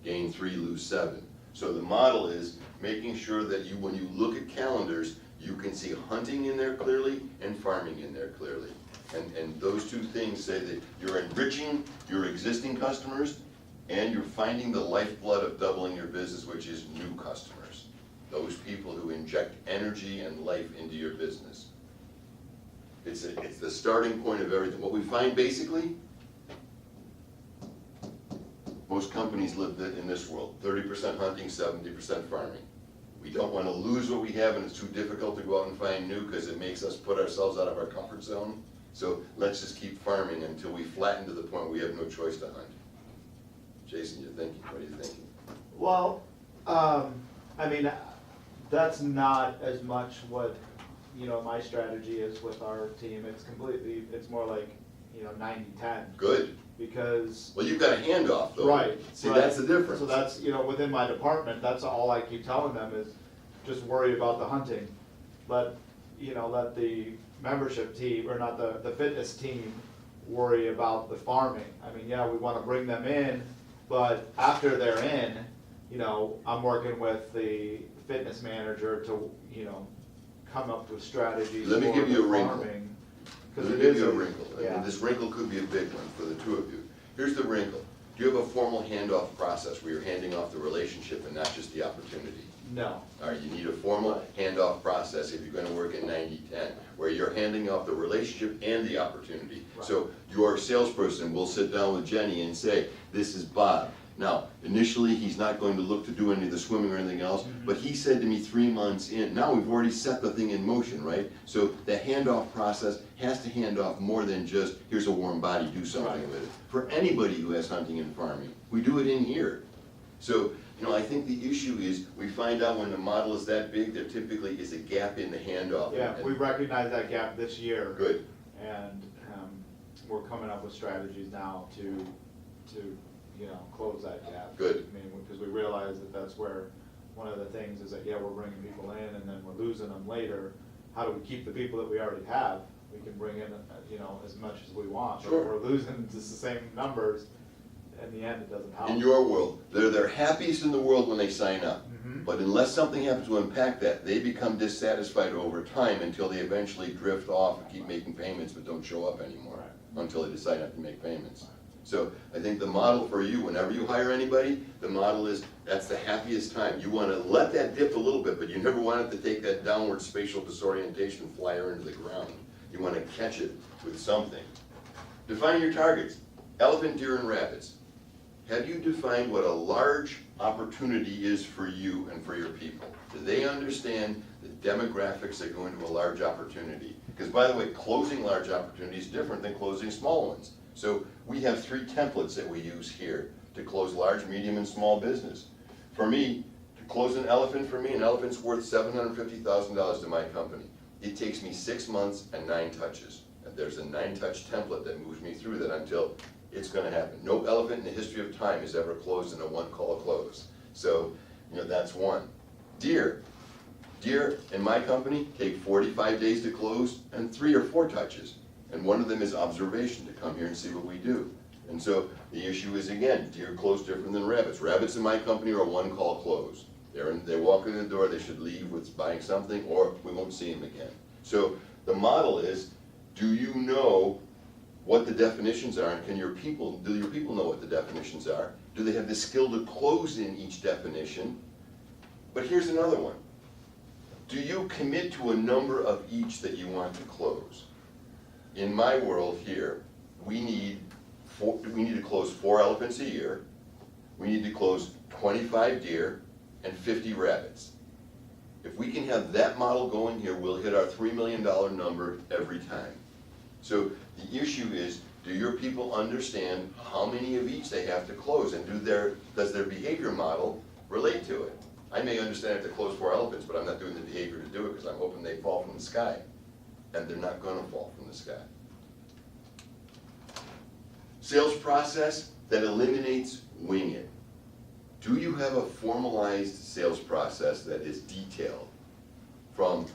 Gain 3, lose 7. So the model is making sure that you, when you look at calendars, you can see hunting in there clearly and farming in there clearly. And those two things say that you're enriching your existing customers and you're finding the lifeblood of doubling your business, which is new customers. Those people who inject energy and life into your business. It's the starting point of everything. What we find basically, most companies live in this world, 30% hunting, 70% farming. We don't want to lose what we have, and it's too difficult to go out and find new because it makes us put ourselves out of our comfort zone. So let's just keep farming until we flatten to the point where we have no choice to hunt. Jason, you're thinking, what are you thinking? Well, I mean, that's not as much what, you know, my strategy is with our team. It's completely, it's more like, you know, 90-10. Good. Because, Well, you've got a handoff though. right. See, right. that's the difference. So that's, you know, within my department, that's all I keep telling them is just worry about the hunting. Let the membership team, or not the fitness team, worry about the farming. I mean, yeah, we wanna bring them in, but after they're in, you know, I'm working with the fitness manager to, you know, come up with strategies Let me for give you the a wrinkle. farming. Let 'Cause me it give is you a wrinkle, yeah. and this wrinkle could be a big one for the two of you. Here's the wrinkle. Do you have a formal handoff process where you're handing off the relationship and not just the opportunity? No, All right, you need a formal handoff process if you're gonna work in 90-10, where you're handing off the relationship and the opportunity. Right. So your salesperson will sit down with Jenny and say, this is Bob. Now, initially, he's not going to look to do any of the swimming or anything else, but he said to me 3 months in, now we've already set the thing in motion, right? So the handoff process has to hand off more than just, here's a warm body, do something Right. with it. For anybody who has hunting and farming, we do it in here. So, you know, I think the issue is, we find out when the model is that big, there typically is a gap in the handoff. yeah, And- we recognize that gap this year. Good, And we're coming up with strategies now to, you know, close that gap. Good. I mean, because we realize that that's where, one of the things is that, yeah, we're bringing people in and then we're losing them later. How do we keep the people that we already have? We can bring in, you know, as much as we want. But Sure. if we're losing just the same numbers, in the end, it doesn't help. in your world, they're happiest in the world when they sign up. Mhm. But unless something happens to impact that, they become dissatisfied over time until they eventually drift off and keep making payments but don't show up anymore, Right. until they decide not to make payments. So I think the model for you, whenever you hire anybody, the model is, that's the happiest time. You wanna let that dip a little bit, but you never want it to take that downward spatial disorientation and fly her into the ground. You wanna catch it with something. Define your targets. Elephant, deer, and rabbits. Have you defined what a large opportunity is for you and for your people? Do they understand the demographics that go into a large opportunity? Because by the way, closing large opportunities is different than closing small ones. So we have 3 templates that we use here to close large, medium, and small business. For me, to close an elephant, for me, an elephant's worth $750,000 to my company. It takes me 6 months and 9 touches. And there's a 9-touch template that moves me through that until it's gonna happen. No elephant in the history of time has ever closed in a 1-call close. So, you know, that's one. Deer. Deer in my company take 45 days to close and 3 or 4 touches. And one of them is observation, to come here and see what we do. And so the issue is, again, deer close different than rabbits. Rabbits in my company are a 1-call close. They walk in the door, they should leave with buying something, or we won't see them again. So the model is, do you know what the definitions are, and do your people know what the definitions are? Do they have the skill to close in each definition? But here's another one. Do you commit to a number of each that you want to close? In my world here, we need to close 4 elephants a year, we need to close 25 deer, and 50 rabbits. If we can have that model going here, we'll hit our $3 million number every time. So the issue is, do your people understand how many of each they have to close, and does their behavior model relate to it? I may understand I have to close 4 elephants, but I'm not doing the behavior to do it because I'm hoping they fall from the sky. And they're not gonna fall from the sky. Sales process that eliminates wing it. Do you have a formalized sales process that is detailed? From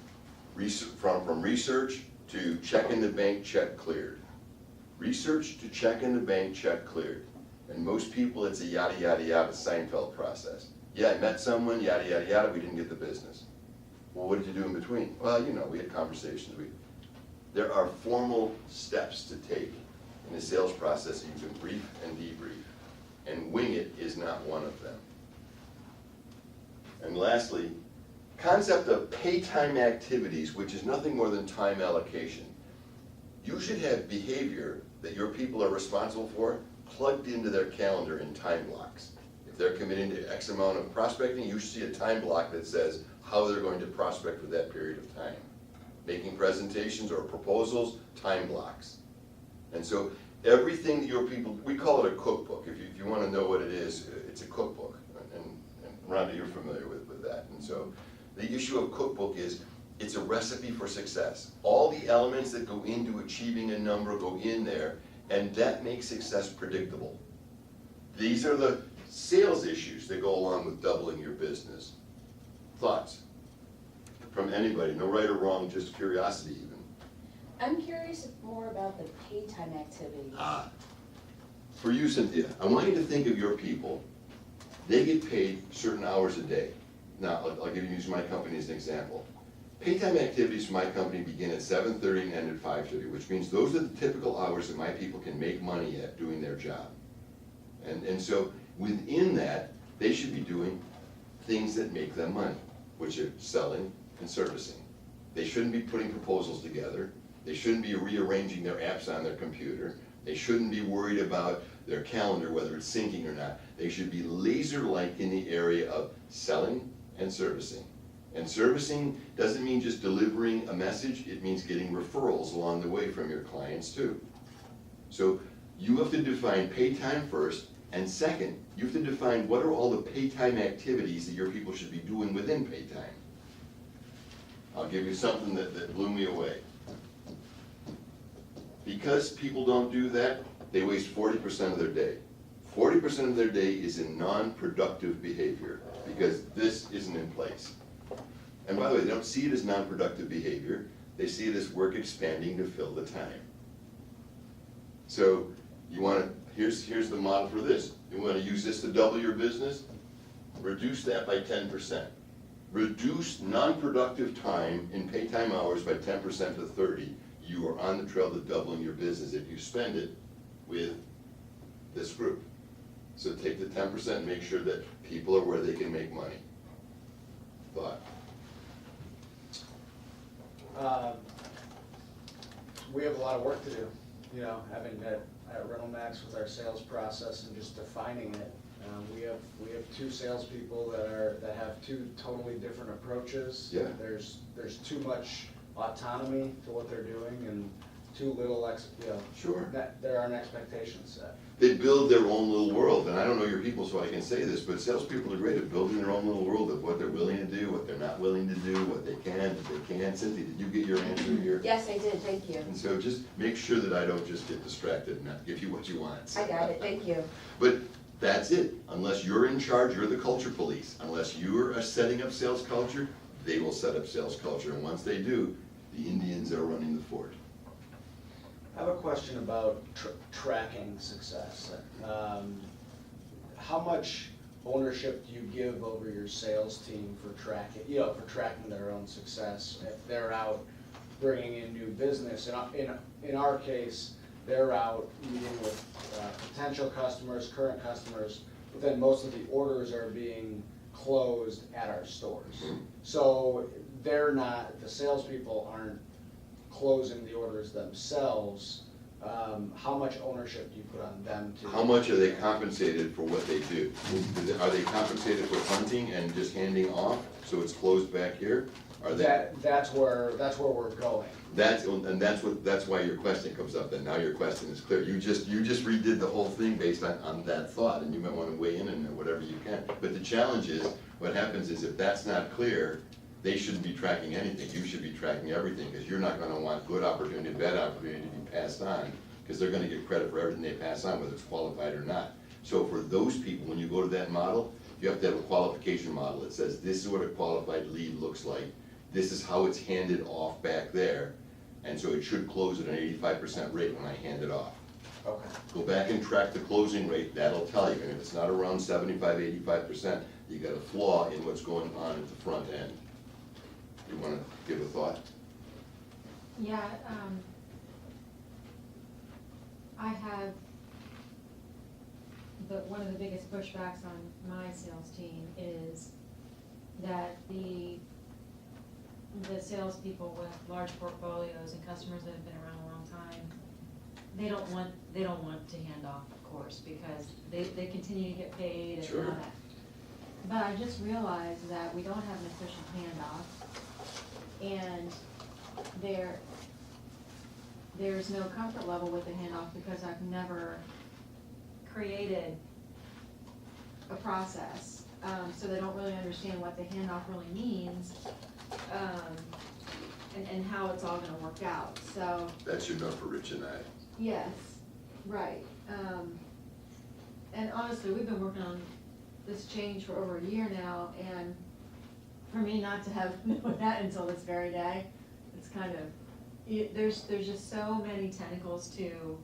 research to check in the bank, check cleared. Research to check in the bank, check cleared. And most people, it's a yada, yada, yada Seinfeld process. Yeah, I met someone, yada, yada, yada, we didn't get the business. Well, what did you do in between? Well, you know, we had conversations. There are formal steps to take in the sales process. You can brief and debrief. And wing it is not one of them. And lastly, concept of pay time activities, which is nothing more than time allocation. You should have behavior that your people are responsible for plugged into their calendar in time blocks. If they're committing to X amount of prospecting, you should see a time block that says how they're going to prospect for that period of time. Making presentations or proposals, time blocks. And so everything that your people, we call it a cookbook. If you want to know what it is, it's a cookbook. And Rhonda, you're familiar with that. And so the issue of cookbook is it's a recipe for success. All the elements that go into achieving a number go in there, and that makes success predictable. These are the sales issues that go along with doubling your business. Thoughts from anybody? No right or wrong, just curiosity even. I'm curious more about the pay time activity. For you, Cynthia, I want you to think of your people. They get paid certain hours a day. Now, I'll give you use my company as an example. Pay time activities for my company begin at 7:30 and end at 5:30, which means those are the typical hours that my people can make money at doing their job. And so within that, they should be doing things that make them money, which are selling and servicing. They shouldn't be putting proposals together. They shouldn't be rearranging their apps on their computer. They shouldn't be worried about their calendar, whether it's syncing or not. They should be laser-like in the area of selling and servicing. And servicing doesn't mean just delivering a message, it means getting referrals along the way from your clients too. So you have to define pay time first, and second, you have to define what are all the pay time activities that your people should be doing within pay time. I'll give you something that blew me away. Because people don't do that, they waste 40% of their day. 40% of their day is in non-productive behavior, because this isn't in place. And by the way, they don't see it as non-productive behavior, they see it as work expanding to fill the time. So you want to, here's the model for this. You want to use this to double your business? Reduce that by 10%. Reduce non-productive time in pay time hours by 10% to 30. You are on the trail to doubling your business if you spend it with this group. So take the 10% and make sure that people are where they can make money. Thought? We have a lot of work to do, you know, having at Rental Max with our sales process and just defining it. We have two salespeople that have two totally different approaches. Yeah. There's too much autonomy to what they're doing and too little Sure. there aren't expectations set. They build their own little world, and I don't know your people, so I can say this, but salespeople are great at building their own little world of what they're willing to do, what they're not willing to do, what they can, if they can. Cynthia, did you get your answer here? Yes, I did, thank you. And so just make sure that I don't just get distracted and not give you what you want. I got it, thank you. But that's it. Unless you're in charge, you're the culture police. Unless you're setting up sales culture, they will set up sales culture. And once they do, the Indians are running the fort. I have a question about tracking success. How much ownership do you give over your sales team for tracking their own success? If they're out bringing in new business, in our case, they're out meeting with potential customers, current customers, but then most of the orders are being closed at our stores. Mhm. So the salespeople aren't closing the orders themselves, how much ownership do you put on them to? How much are they compensated for what they do? Are they compensated for hunting and just handing off, so it's closed back here? Are they? That's where we're going. That's why your question comes up, then now your question is clear. You just redid the whole thing based on that thought, and you might wanna weigh in on that, whatever you can. But the challenge is, what happens is if that's not clear, they shouldn't be tracking anything, you should be tracking everything, because you're not gonna want good opportunity, bad opportunity to be passed on, because they're gonna get credit for everything they pass on, whether it's qualified or not. So for those people, when you go to that model, you have to have a qualification model that says, this is what a qualified lead looks like, this is how it's handed off back there, and so it should close at an 85% rate when I hand it off. Okay. Go back and track the closing rate, that'll tell you, and if it's not around 75, 85%, you got a flaw in what's going on at the front end. You wanna give a thought? Yeah, I have, one of the biggest pushbacks on my sales team is that the salespeople with large portfolios and customers that have been around a long time, they don't want to hand off, of course, because they continue to get paid and Sure. all that. But I just realized that we don't have an official handoff, and there's no comfort level with the handoff because I've never created a process. So they don't really understand what the handoff really means, and how it's all gonna work out, so. That's enough for Rich and I. Yes, right. And honestly, we've been working on this change for over a year now, and for me not to have known that until this very day, it's kind of, there's just so many tentacles to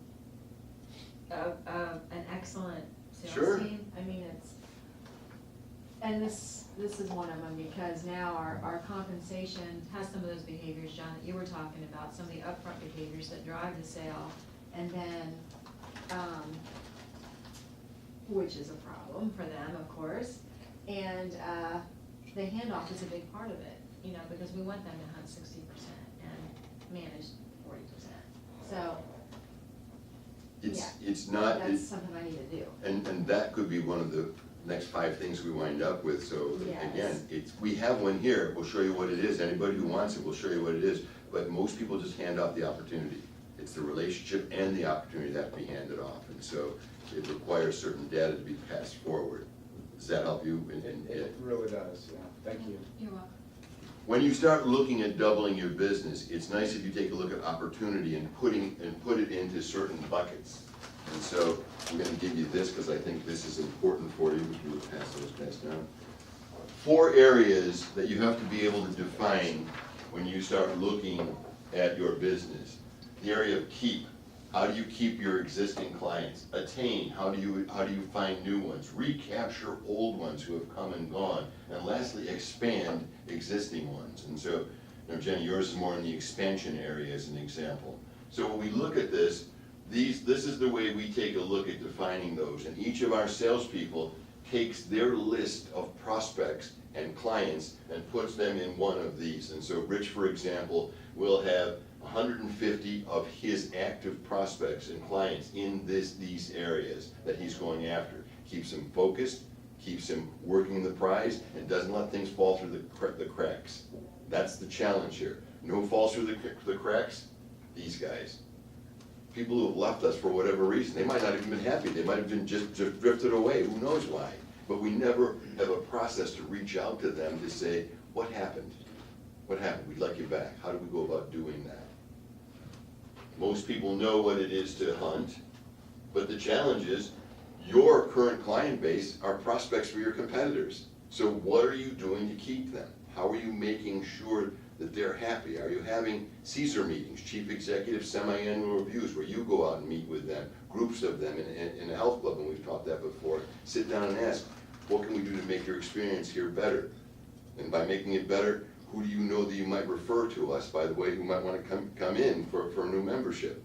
an excellent Sure. sales team. I mean, and this is one of them, because now our compensation has some of those behaviors, John, that you were talking about, some of the upfront behaviors that drive the sale, and then, which is a problem for them, of course, and, the handoff is a big part of it, because we want them to hunt 60% and manage 40%. So, It's not, that's something I need to do. and that could be one of the next 5 things we wind up with, so Yes. again, we have one here, we'll show you what it is, anybody who wants it, we'll show you what it is, but most people just hand off the opportunity. It's the relationship and the opportunity that have to be handed off, and so it requires certain data to be passed forward. Does that help you? It really does, yeah, thank you. You're welcome. When you start looking at doubling your business, it's nice if you take a look at opportunity and put it into certain buckets. And so I'm gonna give you this because I think this is important for you. We will pass those down. 4 areas that you have to be able to define when you start looking at your business. The area of keep. How do you keep your existing clients? Attain, how do you find new ones? Recapture old ones who have come and gone. And lastly, expand existing ones. And so, Jenny, yours is more in the expansion area as an example. So when we look at this is the way we take a look at defining those. And each of our salespeople takes their list of prospects and clients and puts them in one of these. And so Rich, for example, will have 150 of his active prospects and clients in these areas that he's going after. Keeps him focused, keeps him working the prize, and doesn't let things fall through the cracks. That's the challenge here. You know who falls through the cracks? These guys. People who have left us for whatever reason. They might not have even been happy. They might have been just drifted away. Who knows why? But we never have a process to reach out to them to say, what happened? What happened? We'd like you back. How do we go about doing that? Most people know what it is to hunt, but the challenge is your current client base are prospects for your competitors. So what are you doing to keep them? How are you making sure that they're happy? Are you having Caesar meetings, chief executive semi-annual reviews, where you go out and meet with them, groups of them in a health club, and we've taught that before, sit down and ask, what can we do to make your experience here better? And by making it better, who do you know that you might refer to us, by the way, who might want to come in for a new membership?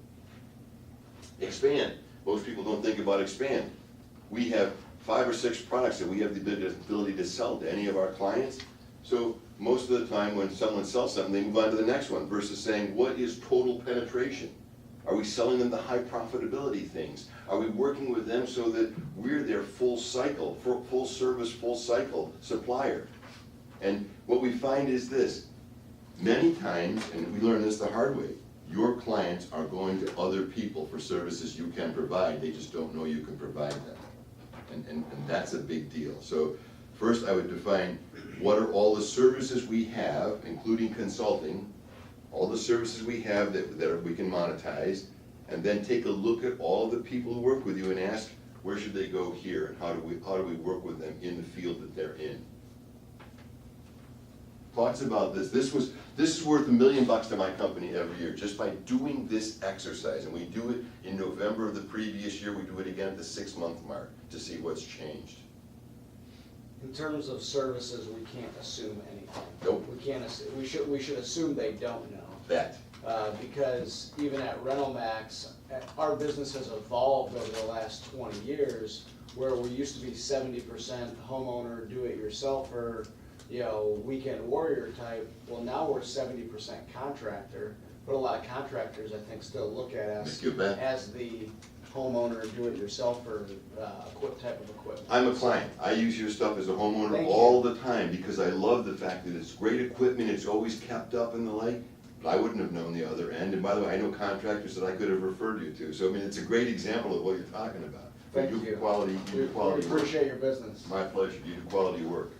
Expand. Most people don't think about expand. We have 5 or 6 products that we have the ability to sell to any of our clients. So most of the time when someone sells something, they move on to the next one versus saying, what is total penetration? Are we selling them the high profitability things? Are we working with them so that we're their full cycle, full service, full cycle supplier? And what we find is this, many times, and we learn this the hard way, your clients are going to other people for services you can provide, they just don't know you can provide them. And that's a big deal. So first I would define what are all the services we have, including consulting, all the services we have that we can monetize, and then take a look at all of the people who work with you and ask, where should they go here, and how do we work with them in the field that they're in? Thoughts about this? This is worth $1 million to my company every year, just by doing this exercise. And we do it in November of the previous year, we do it again at the 6-month mark to see what's changed. In terms of services, we can't assume anything. Nope. We can't, we should assume they don't know. That. Because even at RentalMax, our business has evolved over the last 20 years, where we used to be 70% homeowner, do-it-yourselfer, weekend warrior type. Well, now we're 70% contractor, but a lot of contractors, I think, still look at us as the homeowner, do-it-yourselfer type of equipment. I'm a client. I use your stuff as a homeowner Thank you. all the time because I love the fact that it's great equipment, it's always kept up and the like, but I wouldn't have known the other end. And by the way, I know contractors that I could have referred you to. So I mean, it's a great example of what you're talking about. Thank you do you. quality, you do quality We work. appreciate your business. My pleasure, you do quality work.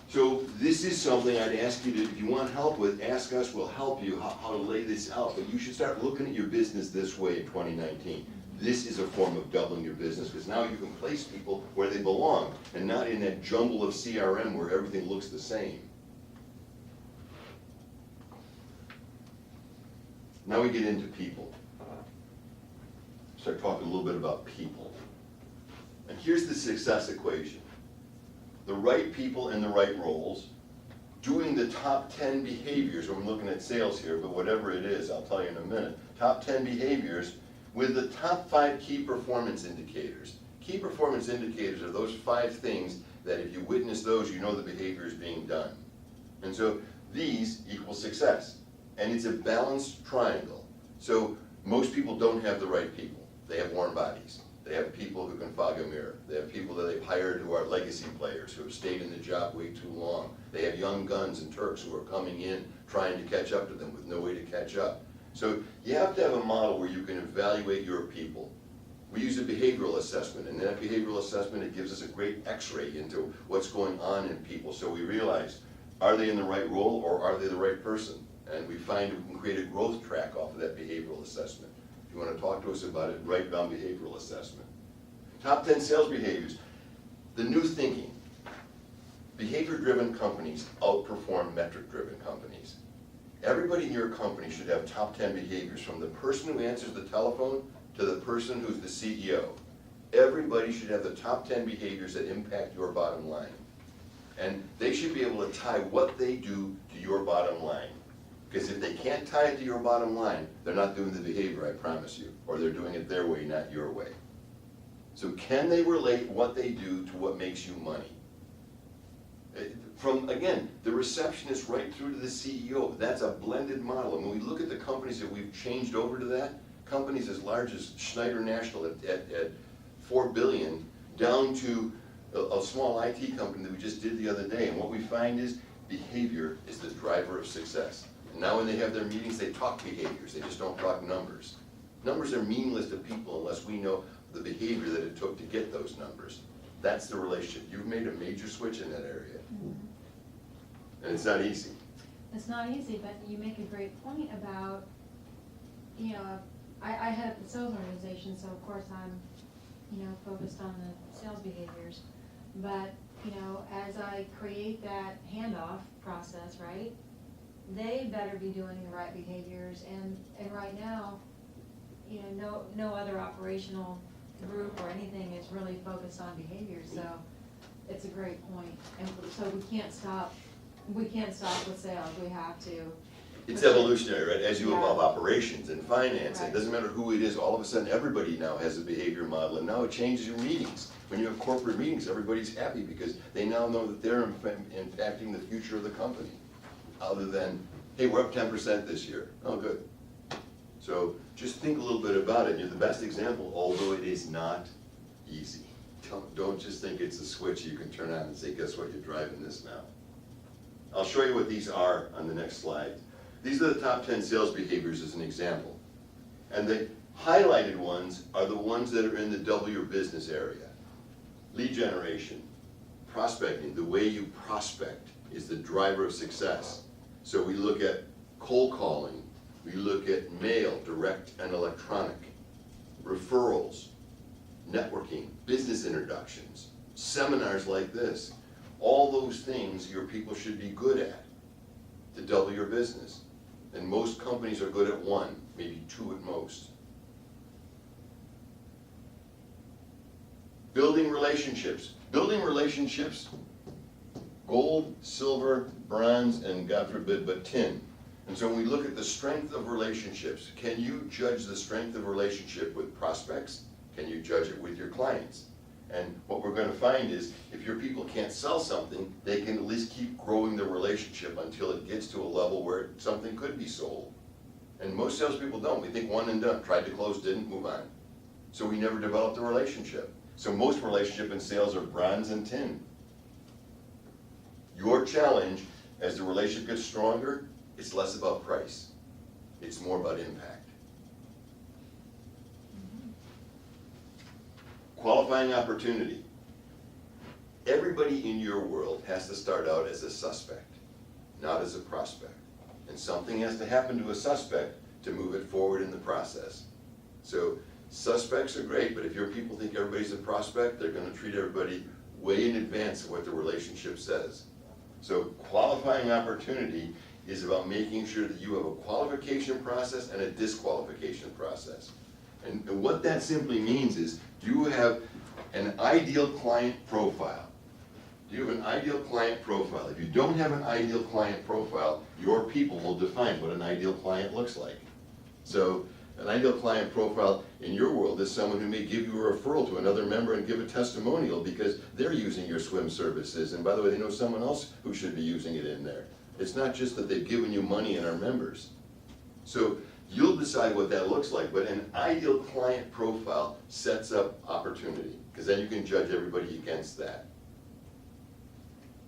So this is something I'd ask you to, if you want help with, ask us, we'll help you how to lay this out. But you should start looking at your business this way in 2019. This is a form of doubling your business, because now you can place people where they belong, and not in that jumble of CRM where everything looks the same. Now we get into people. Start talking a little bit about people. And here's the success equation. The right people in the right roles, doing the top 10 behaviors, when we're looking at sales here, but whatever it is, I'll tell you in a minute, top 10 behaviors with the top 5 key performance indicators. Key performance indicators are those 5 things that if you witness those, you know the behavior is being done. And so these equal success. And it's a balanced triangle. So most people don't have the right people. They have warm bodies. They have people who can fog a mirror. They have people that they've hired who are legacy players who have stayed in the job way too long. They have young guns and Turks who are coming in trying to catch up to them with no way to catch up. So you have to have a model where you can evaluate your people. We use a behavioral assessment, and in that behavioral assessment, it gives us a great x-ray into what's going on in people. So we realize, are they in the right role or are they the right person? And we find we can create a growth track off of that behavioral assessment. If you want to talk to us about it, write down behavioral assessment. Top 10 sales behaviors. The new thinking. Behavior-driven companies outperform metric-driven companies. Everybody in your company should have top 10 behaviors, from the person who answers the telephone to the person who's the CEO. Everybody should have the top 10 behaviors that impact your bottom line. And they should be able to tie what they do to your bottom line. Because if they can't tie it to your bottom line, they're not doing the behavior, I promise you. Or they're doing it their way, not your way. So can they relate what they do to what makes you money? From, again, the receptionist right through to the CEO, that's a blended model. And when we look at the companies that we've changed over to that, companies as large as Schneider National at $4 billion, down to a small IT company that we just did the other day. And what we find is behavior is the driver of success. And now when they have their meetings, they talk behaviors, they just don't talk numbers. Numbers are meaningless to people unless we know the behavior that it took to get those numbers. That's the relationship. You've made a major switch in that area. And it's not easy. It's not easy, but you make a great point about, I head up the sales organization, so of course I'm, focused on the sales behaviors. But, as I create that handoff process, right, they better be doing the right behaviors, and right now, no other operational group or anything is really focused on behaviors, so it's a great point. And so we can't stop with sales, we have to. It's evolutionary, right? As you Yeah. evolve operations and finance, Right. it doesn't matter who it is, all of a sudden everybody now has a behavior model, and now it changes your meetings. When you have corporate meetings, everybody's happy because they now know that they're impacting the future of the company. Other than, hey, we're up 10% this year. Oh, good. So just think a little bit about it. You're the best example, although it is not easy. Don't just think it's a switch you can turn on and say, guess what, you're driving this now. I'll show you what these are on the next slide. These are the top 10 sales behaviors as an example. And the highlighted ones are the ones that are in the double your business area. Lead generation, prospecting, the way you prospect is the driver of success. So we look at cold calling, we look at mail, direct and electronic, referrals, networking, business introductions, seminars like this. All those things your people should be good at to double your business. And most companies are good at one, maybe two at most. Building relationships. Building relationships, gold, silver, bronze, and God forbid, but tin. And so when we look at the strength of relationships, can you judge the strength of relationship with prospects? Can you judge it with your clients? And what we're gonna find is, if your people can't sell something, they can at least keep growing the relationship until it gets to a level where something could be sold. And most salespeople don't. We think one and done, tried to close, didn't, move on. So we never developed a relationship. So most relationship in sales are bronze and tin. Your challenge, as the relationship gets stronger, it's less about price. It's more about impact. Qualifying opportunity. Everybody in your world has to start out as a suspect, not as a prospect. And something has to happen to a suspect to move it forward in the process. So suspects are great, but if your people think everybody's a prospect, they're gonna treat everybody way in advance of what the relationship says. So qualifying opportunity is about making sure that you have a qualification process and a disqualification process. And what that simply means is, do you have an ideal client profile? Do you have an ideal client profile? If you don't have an ideal client profile, your people will define what an ideal client looks like. So an ideal client profile in your world is someone who may give you a referral to another member and give a testimonial because they're using your swim services. And by the way, they know someone else who should be using it in there. It's not just that they've given you money and are members. So you'll decide what that looks like, but an ideal client profile sets up opportunity, because then you can judge everybody against that.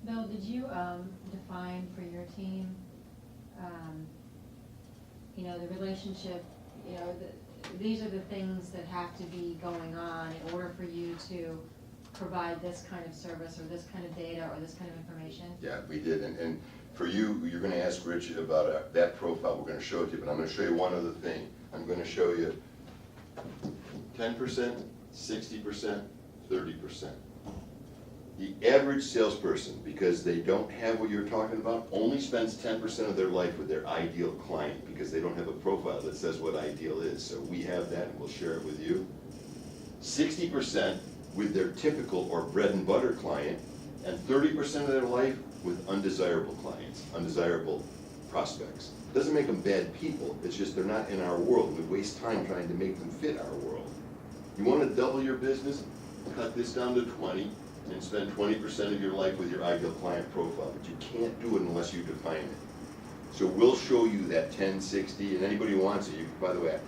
Bill, did you define for your team, the relationship, these are the things that have to be going on in order for you to provide this kind of service or this kind of data or this kind of information? Yeah, we did, and for you, you're gonna ask Rich about that profile, we're gonna show it to you, but I'm gonna show you one other thing. I'm gonna show you 10%, 60%, 30%. The average salesperson, because they don't have what you're talking about, only spends 10% of their life with their ideal client, because they don't have a profile that says what ideal is. So we have that, and we'll share it with you. 60% with their typical or bread and butter client, and 30% of their life with undesirable clients, undesirable prospects. Doesn't make them bad people, it's just they're not in our world. We waste time trying to make them fit our world. You wanna double your business? Cut this down to 20 and spend 20% of your life with your ideal client profile, but you can't do it unless you define it. So we'll show you that 10-60, and anybody who wants it, by the way,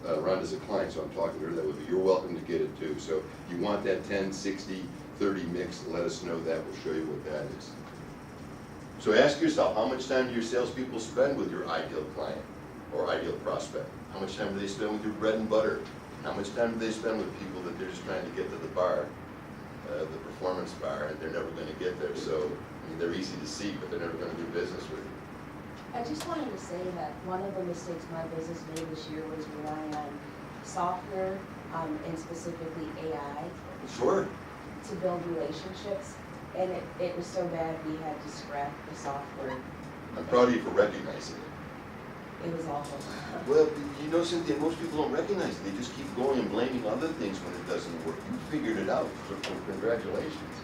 Rhonda's a client, so I'm talking to her that way, but you're welcome to get it too. So you want that 10-60-30 mix, let us know that, we'll show you what that is. So ask yourself, how much time do your salespeople spend with your ideal client or ideal prospect? How much time do they spend with your bread and butter? How much time do they spend with people that they're just trying to get to the bar, the performance bar, and they're never gonna get there? So, I mean, they're easy to see, but they're never gonna do business with you. I just wanted to say that one of the mistakes my business made this year was relying on software, and specifically AI, Sure. to build relationships. And it was so bad we had to scrap the software. I'm proud of you for recognizing it. It was awful. Well, you know, Cynthia, most people don't recognize it. They just keep going and blaming other things when it doesn't work. You figured it out, so congratulations.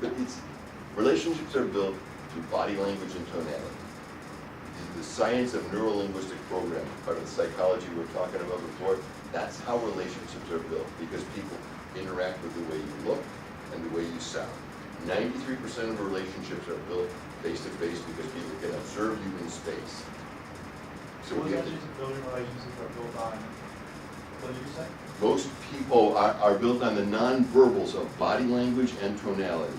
But relationships are built through body language and tonality. The science of neuro-linguistic programming, part of the psychology we were talking about before, that's how relationships are built, because people interact with the way you look and the way you sound. 93% of relationships are built face-to-face because people can observe you in space. So What we was have that, to, Jason? Building relationships are built on, what did you say? most people are built on the nonverbals of body language and tonality.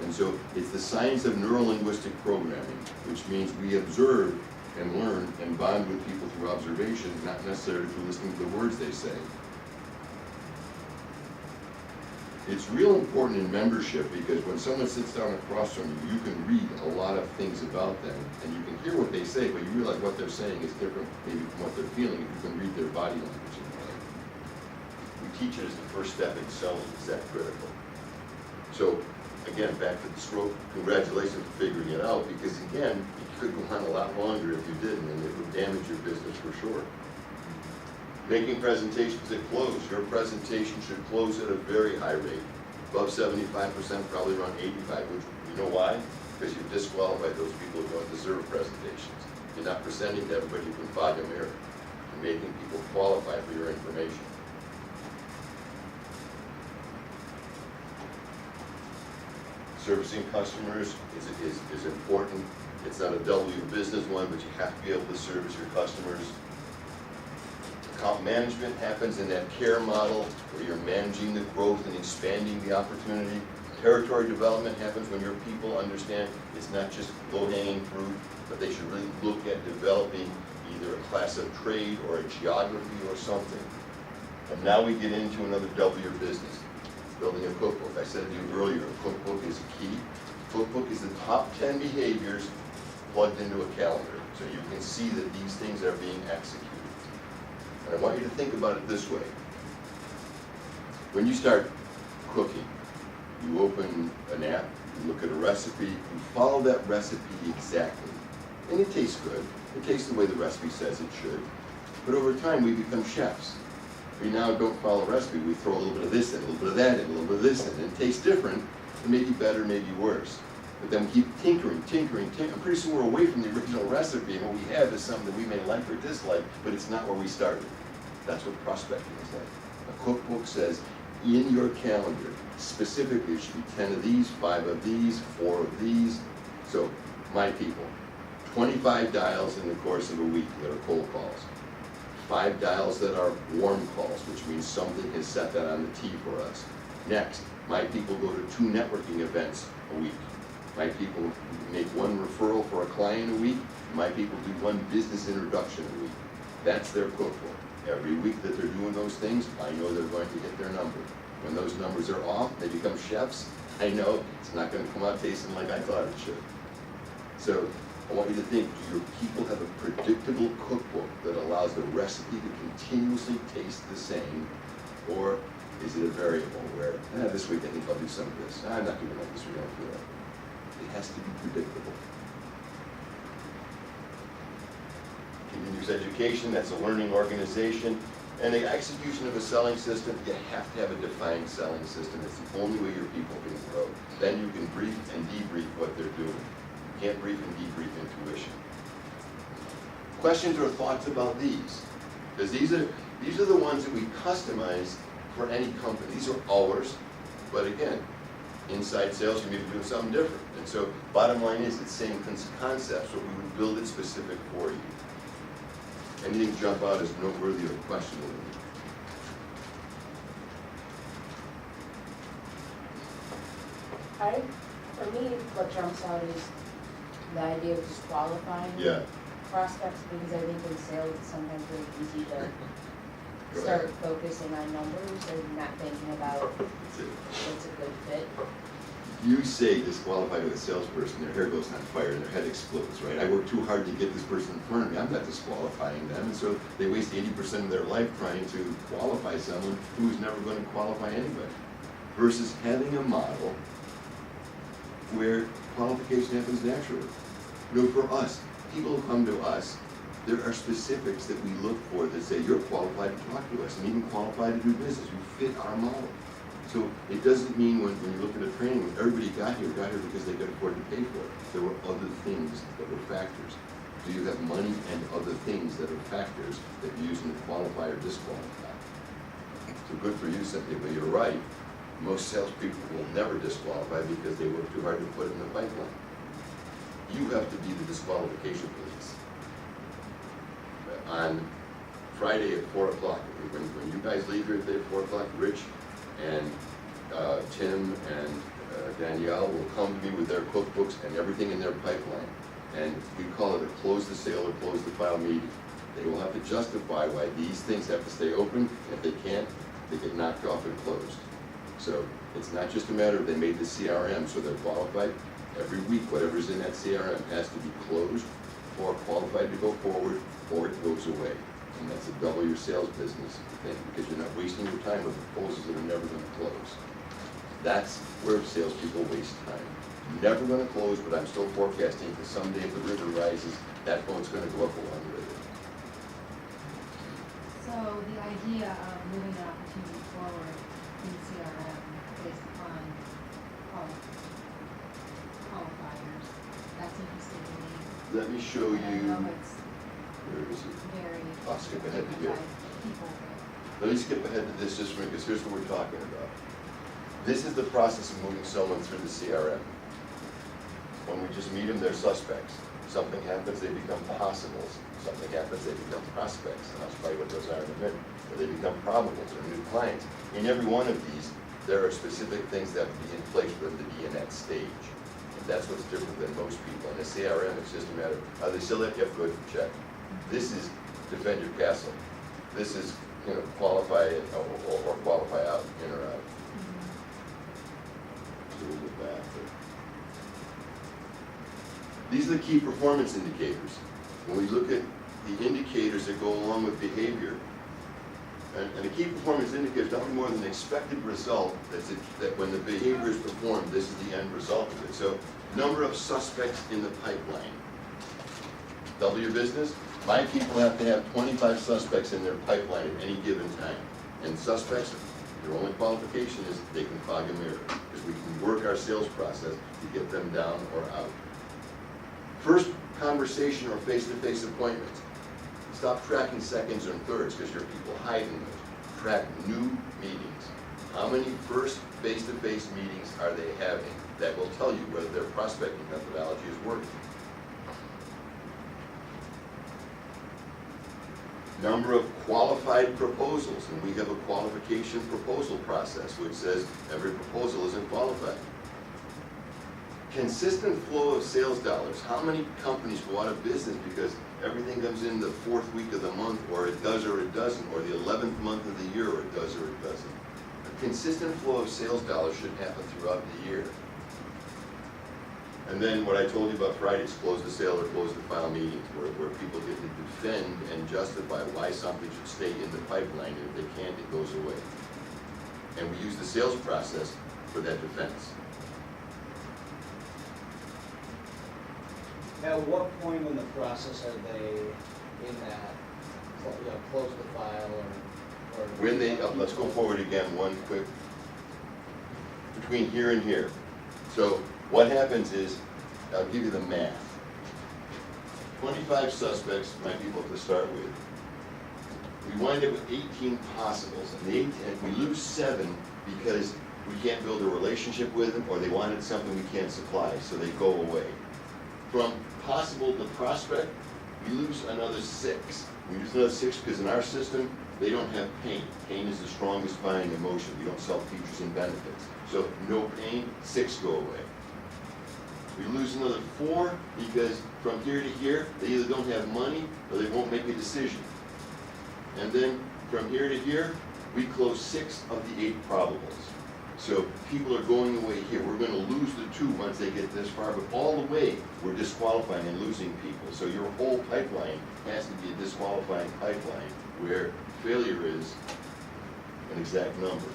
And so it's the science of neurolinguistic programming, which means we observe and learn and bond with people through observation, not necessarily through listening to the words they say. It's real important in membership because when someone sits down across from you, you can read a lot of things about them and you can hear what they say, but you realize what they're saying is different maybe from what they're feeling if you can read their body language in a way. We teach it as the first step in selling, is that critical? So, again, back to the stroke, congratulations for figuring it out because again, it could go on a lot longer if you didn't and it would damage your business for sure. Making presentations that close. Your presentation should close at a very high rate. Above 75%, probably around 85, which, you know why? Because you've disqualified those people who don't deserve presentations. You're not presenting to everybody who can fog a mirror. You're making people qualify for your information. Servicing customers is important. It's not a W business one, but you have to be able to service your customers. Account management happens in that care model where you're managing the growth and expanding the opportunity. Territory development happens when your people understand it's not just low-hanging fruit, but they should really look at developing either a class of trade or a geography or something. And now we get into another W business, building a cookbook. I said to you earlier, a cookbook is key. Cookbook is the top 10 behaviors plugged into a calendar, so you can see that these things are being executed. And I want you to think about it this way. When you start cooking, you open an app, you look at a recipe, you follow that recipe exactly. And it tastes good. It tastes the way the recipe says it should. But over time, we become chefs. We now don't follow a recipe. We throw a little bit of this in, a little bit of that in, a little bit of this in. And it tastes different. It may be better, maybe worse. But then we keep tinkering. Pretty soon we're away from the original recipe, and what we have is something that we may like or dislike, but it's not where we started. That's what prospecting is like. A cookbook says, in your calendar, specifically, it should be 10 of these, 5 of these, 4 of these. So, my people, 25 dials in the course of a week that are cold calls. 5 dials that are warm calls, which means something has set that on the tee for us. Next, my people go to 2 networking events a week. My people make 1 referral for a client a week. My people do 1 business introduction a week. That's their cookbook. Every week that they're doing those things, I know they're going to hit their number. When those numbers are off, they become chefs. I know it's not going to come out tasting like I thought it should. So I want you to think, do your people have a predictable cookbook that allows the recipe to continuously taste the same? Or is it a variable where, this week I think I'll do some of this. I'm not doing that this week, I don't feel like it. It has to be predictable. Continuous education, that's a learning organization. And the execution of a selling system, you have to have a defined selling system. It's the only way your people can grow. Then you can brief and debrief what they're doing. You can't brief and debrief intuition. Questions or thoughts about these? Because these are the ones that we customize for any company. These are ours, but again, inside sales, you may be doing something different. And so bottom line is, it's the same concept, so we would build it specific for you. Anything jump out as noteworthy or questionable? For me, what jumps out is the idea of disqualifying Yeah. prospects, because I think in sales it's sometimes really easy to Go start ahead. focusing on numbers and not thinking about That's it. what's a good fit. You say disqualified with a salesperson, their hair goes on fire and their head explodes, right? I worked too hard to get this person in front of me. I'm not disqualifying them. And so they waste 80% of their life trying to qualify someone who's never going to qualify anybody. Versus having a model where qualification happens naturally. You know, for us, people who come to us, there are specifics that we look for that say you're qualified to talk to us and even qualified to do business. You fit our model. So it doesn't mean when you look at a training, when everybody got here because they could afford to pay for it. There were other things that were factors. Do you have money and other things that are factors that you use to qualify or disqualify? So good for you, Cynthia, but you're right. Most salespeople will never disqualify because they work too hard to put it in the pipeline. You have to be the disqualification police. on Friday at 4 o'clock. When you guys leave here today at 4 o'clock, Rich and Tim and Danielle will come to me with their cookbooks and everything in their pipeline. And we call it a close the sale or close the file meeting. They will have to justify why these things have to stay open. If they can't, they get knocked off and closed. So it's not just a matter of they made the CRM so they're qualified. Every week, whatever's in that CRM has to be closed or qualified to go forward, or it goes away. And that's a double your sales business thing, because you're not wasting your time with proposals that are never gonna close. That's where salespeople waste time. Never gonna close, but I'm still forecasting that someday if the river rises, that boat's gonna go up along with it. So the idea of moving the opportunity forward in CRM based upon qualifiers, that's interesting to me. Let me show And I you, know it's where is it? very. I'll skip ahead to here. People. Let me skip ahead to this just for me, because here's what we're talking about. This is the process of moving someone through the CRM. When we just meet them, they're suspects. Something happens, they become possibles. Something happens, they become prospects. And I'll tell you what those are in a minute. Or they become probables or new clients. In every one of these, there are specific things that have to be in place for them to be in that stage. And that's what's different than most people. In the CRM, it's just a matter of, are they still there? Yep, good, check. This is defend your castle. This is, qualify it or qualify out, in or out. So we'll get back there. These are the key performance indicators. When we look at the indicators that go along with behavior, and a key performance indicator is nothing more than an expected result that when the behavior is performed, this is the end result of it. So, number of suspects in the pipeline. Double your business. My people have to have 25 suspects in their pipeline at any given time. And suspects, their only qualification is they can fog a mirror, because we can work our sales process to get them down or out. First conversation or face-to-face appointments. Stop tracking seconds and thirds, because your people hide in those. Track new meetings. How many first face-to-face meetings are they having? That will tell you whether their prospecting methodology is working. Number of qualified proposals, and we have a qualification proposal process which says every proposal isn't qualified. Consistent flow of sales dollars. How many companies go out of business because everything comes in the 4th week of the month, or it does or it doesn't, or the 11th month of the year, or it does or it doesn't? A consistent flow of sales dollars should happen throughout the year. And then what I told you about Fridays, close the sale or close the file meetings, where people get to defend and justify why something should stay in the pipeline, and if they can't, it goes away. And we use the sales process for that defense. At what point in the process are they in that, close the file or? When they, let's go forward again, one quick, between here and here. So what happens is, I'll give you the math. 25 suspects, my people to start with. We wind up with 18 possibles, and we lose 7 because we can't build a relationship with them, or they wanted something we can't supply, so they go away. From possible to prospect, we lose another 6. We lose another 6 because in our system, they don't have pain. Pain is the strongest buying emotion. We don't sell features and benefits. So no pain, 6 go away. We lose another 4 because from here to here, they either don't have money or they won't make a decision. And then from here to here, we close 6 of the 8 probables. So people are going away here. We're going to lose the 2 once they get this far, but all the way we're disqualifying and losing people. So your whole pipeline has to be a disqualifying pipeline where failure is an exact number.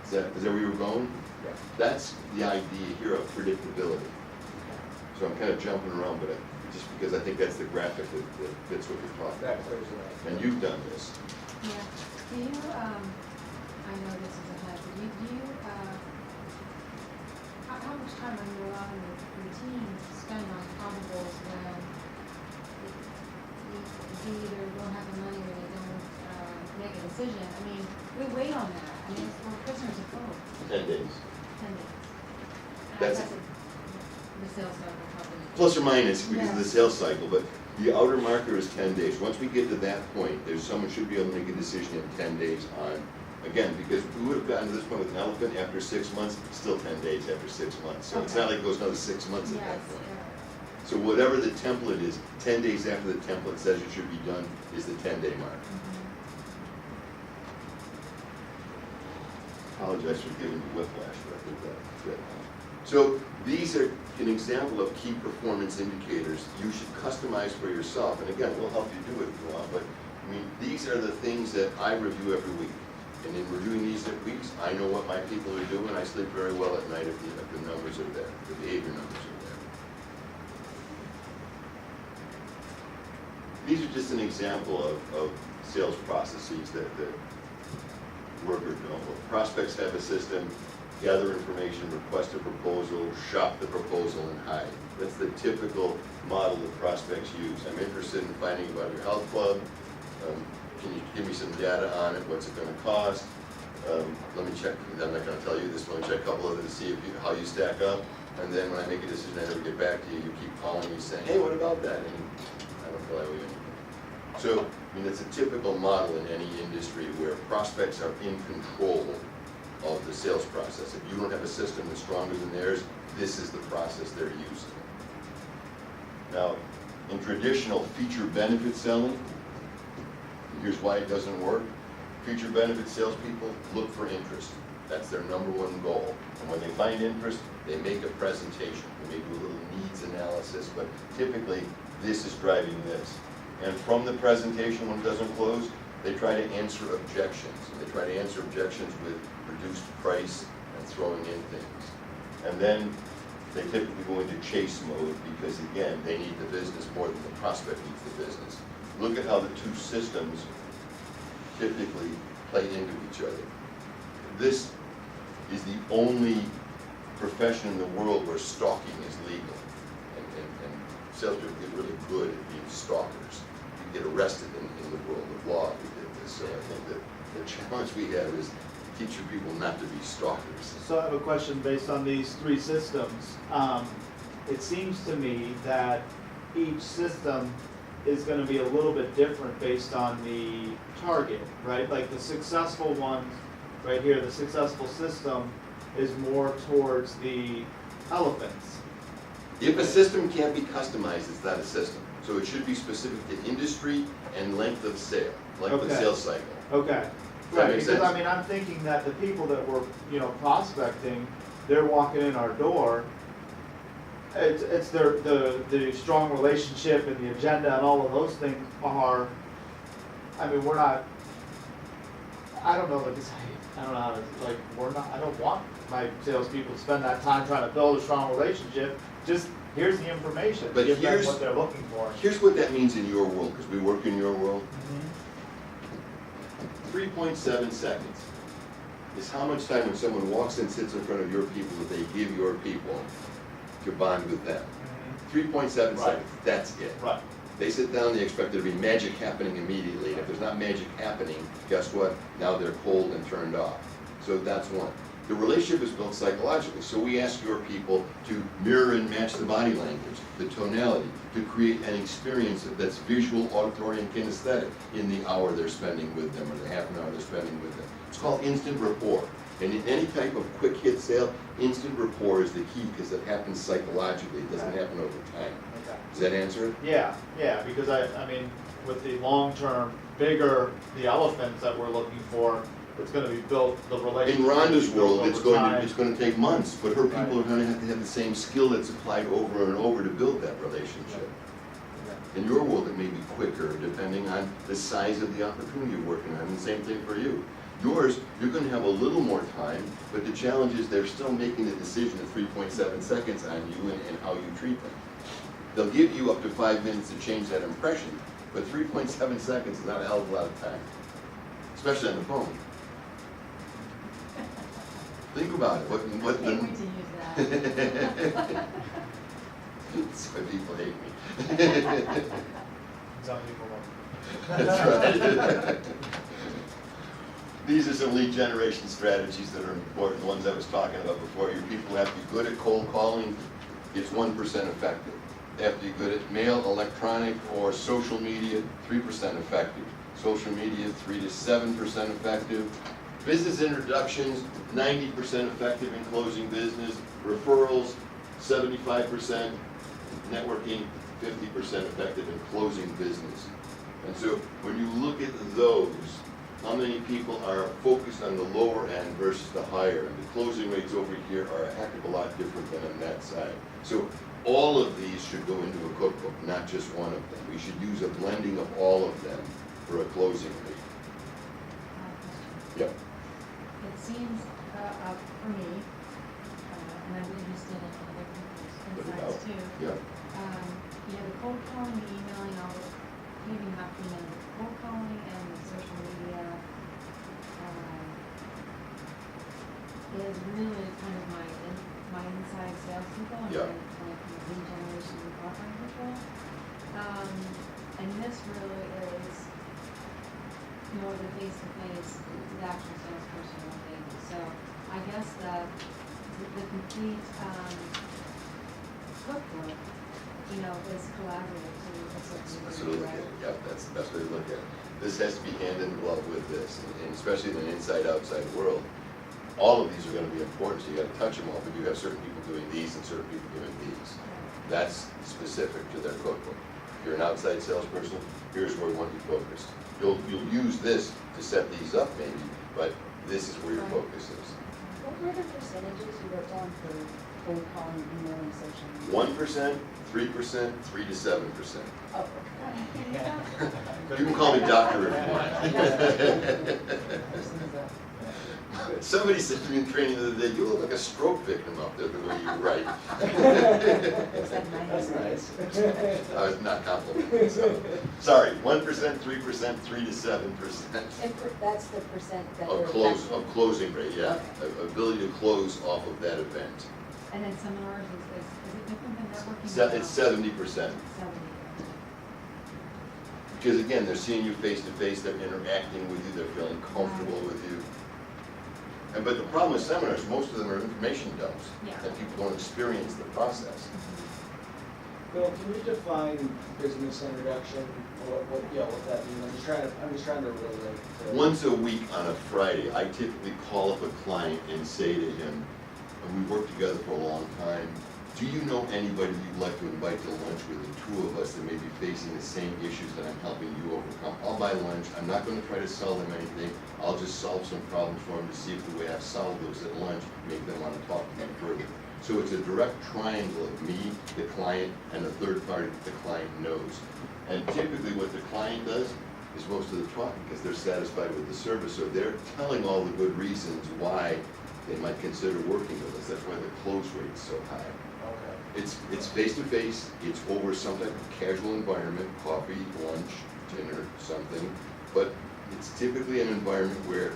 Is that where you were going? Yeah. That's the idea here of predictability. So I'm kind of jumping around, but just because I think that's the graphic that fits what you're talking That about. clears it up. And you've done this. Yeah, do you, I know this is ahead, but do you, how much time are you allowing your team to spend on probables when they either don't have the money or they don't, make a decision? I mean, we wait on that, I mean, we're prisoners of hope, 10 days. 10 days. And I That's- guess the sales cycle probably. Plus or minus because of the sales cycle, but The outer marker is 10 days. Once we get to that point, someone should be able to make a decision in 10 days on, again, because we would have gotten to this point with an elephant after 6 months, still 10 days after 6 months. So it's not like it goes another 6 months at Yes, that point. So whatever the template is, 10 days after the template says it should be done is the 10-day mark. Apologize for giving you whiplash, but I think that's good. So these are an example of key performance indicators you should customize for yourself. And again, we'll help you do it if you want, but I mean, these are the things that I review every week. And in reviewing these weeks, I know what my people are doing. I sleep very well at night if the numbers are there, the behavior numbers are there. These are just an example of sales processes that work or don't. Prospects have a system, gather information, request a proposal, shop the proposal, and hide. That's the typical model that prospects use. I'm interested in finding about your health club. Can you give me some data on it? What's it going to cost? Let me check. I'm not going to tell you this. Let me check a couple of them to see how you stack up. And then when I make a decision, I never get back to you. You keep calling me saying, hey, what about that? And I don't feel I owe you anything. So, I mean, it's a typical model in any industry where prospects are in control of the sales process. If you don't have a system that's stronger than theirs, this is the process they're using. Now, in traditional feature benefit selling, here's why it doesn't work. Feature benefit salespeople look for interest. That's their number one goal. And when they find interest, they make a presentation. They may do a little needs analysis, but typically this is driving this. And from the presentation, when it doesn't close, they try to answer objections. And they try to answer objections with reduced price and throwing in things. And then they typically go into chase mode because, again, they need the business more than the prospect needs the business. Look at how the two systems typically play into each other. This is the only profession in the world where stalking is legal. And salespeople get really good at being stalkers. You get arrested in the world of law if you did this. So I think that the challenge we have is teach your people not to be stalkers. So I have a question based on these three systems. It seems to me that each system is going to be a little bit different based on the target, right? Like the successful ones, right here, the successful system is more towards the elephants. If a system can't be customized, it's not a system. So it should be specific to industry and length of sale, length of Okay. sales cycle. Okay. Does that Right, make because sense? I mean, I'm thinking that the people that were, prospecting, they're walking in our door. It's the strong relationship and the agenda and all of those things are, I mean, we're not, I don't know, I don't know how to, I don't want my salespeople to spend that time trying to build a strong relationship. Just, here's the information, But give them here's- what they're looking for. Here's what that means in your world, because we work in your world. 3.7 seconds is how much time when someone walks and sits in front of your people that they give your people to bond with them. 3.7 Right. seconds, that's it. Right. They sit down, they expect there to be magic happening immediately. And if there's not magic happening, guess what? Now they're cold and turned off. So that's one. The relationship is built psychologically. So we ask your people to mirror and match the body language, the tonality, to create an experience that's visual, auditory, and kinesthetic in the hour they're spending with them or the half an hour they're spending with them. It's called instant rapport. And in any type of quick hit sale, instant rapport is the key because it happens psychologically. It doesn't happen over time. Okay. Does that answer it? Yeah, because I mean, with the long-term, bigger, the elephants that we're looking for, it's gonna be built, the relationship. In Rhonda's is built world, it's over time. going to take months, but her people Right. are going to have the same skill that's applied over and over to build that relationship. Yeah. In your world, it may be quicker, depending on the size of the opportunity you're working on, and the same thing for you. Yours, you're going to have a little more time, but the challenge is they're still making the decision in 3.7 seconds on you and how you treat them. They'll give you up to 5 minutes to change that impression, but 3.7 seconds is not a hell of a lot of time, especially on the phone. Think about it. What I can't wait to use that. That's why people hate me. Some people won't. That's right. These are some lead generation strategies that are important, the ones I was talking about before. Your people have to be good at cold calling. It's 1% effective. have to be good at mail, electronic, or social media, 3% effective. Social media, 3 to 7% effective. Business introductions, 90% effective in closing business. Referrals, 75%. Networking, 50% effective in closing business. And so when you look at those, how many people are focused on the lower end versus the higher? And the closing rates over here are a heck of a lot different than on that side. So all of these should go into a cookbook, not just one of them. We should use a blending of all of them for a closing rate. Yep. It seems, for me, and I believe you still have other insights too. Yep. You have the cold calling, the emailing, all the, maybe not the cold calling and the social media, is really kind of my inside salespeople and Yeah. like lead generation and offering people. And this really is more the face-to-face, the actual salesperson and things. So I guess the complete, cookbook, is collaborative to a certain That's degree, what I look at right? it. Yep, that's the best way to look at it. This has to be hand in glove with this, and especially in an inside-outside world. All of these are gonna be important, so you gotta touch them all, but you have certain people doing these and certain people doing these. That's specific to their cookbook. If you're an outside salesperson, here's where we want you focused. You'll use this to set these up maybe, but this is where your focus is. What were the percentages you wrote down for cold calling, email, and social media? 1%, 3%, 3 to 7%. Oh, okay. You can call me doctor if you want. Somebody said to me in training the other day, you look like a stroke victim up there the way you write. Except mine That's is nice. I was not complimenting, so, sorry, 1%, 3%, 3 to 7%. And that's the percent that Of they're closing rate, yeah, ability to close off of that event. And then seminars, is it different than networking? It's 70%, 70. because again, they're seeing you face to face, they're interacting with you, they're feeling comfortable with you. But the problem with seminars, most of them are information dumps, Yeah. and people don't experience the process. Bill, can you define business introduction, what that means? I'm just trying to relate to. Once a week on a Friday, I typically call up a client and say to him, and we worked together for a long time, do you know anybody you'd like to invite to lunch with, the two of us that may be facing the same issues that I'm helping you overcome? I'll buy lunch, I'm not gonna try to sell them anything, I'll just solve some problems for them to see if the way I've solved those at lunch make them wanna talk to me further. So it's a direct triangle of me, the client, and the third party that the client knows. And typically what the client does is most of the talking, because they're satisfied with the service, so they're telling all the good reasons why they might consider working with us. That's why the close rate's so high. Okay. It's face-to-face, it's over some type of casual environment, coffee, lunch, dinner, something, but it's typically an environment where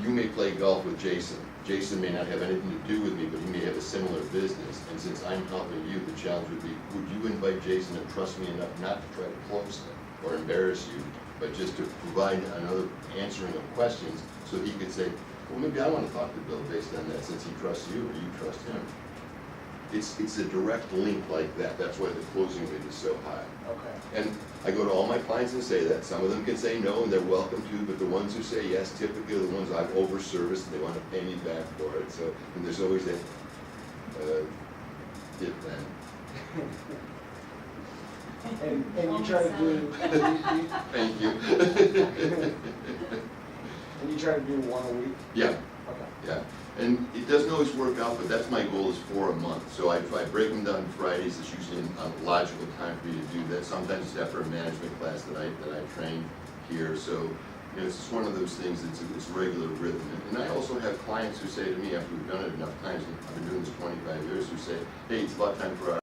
you may play golf with Jason. Jason may not have anything to do with me, but he may have a similar business, and since I'm helping you, the challenge would be, would you invite Jason and trust me enough not to try to close him or embarrass you, but just to provide another answering of questions so he could say, well, maybe I want to talk to Bill based on that, since he trusts you or you trust him. It's a direct link like that. That's why the closing rate is so high. Okay. And I go to all my clients and say that. Some of them can say no, and they're welcome to, but the ones who say yes typically are the ones I've over-serviced, and they want to pay me back for it. So, and there's always that if then. And you try to do, Thank you. and you try to do one a week? Yeah. Okay. Yeah, and it doesn't always work out, but that's my goal, is 4 a month. So if I break them down Fridays, it's usually a logical time for me to do that. Sometimes it's after a management class that I train here. So, it's just one of those things, it's regular rhythm. And I also have clients who say to me, after we've done it enough times, and I've been doing this 25 years, who say, hey, it's about time for our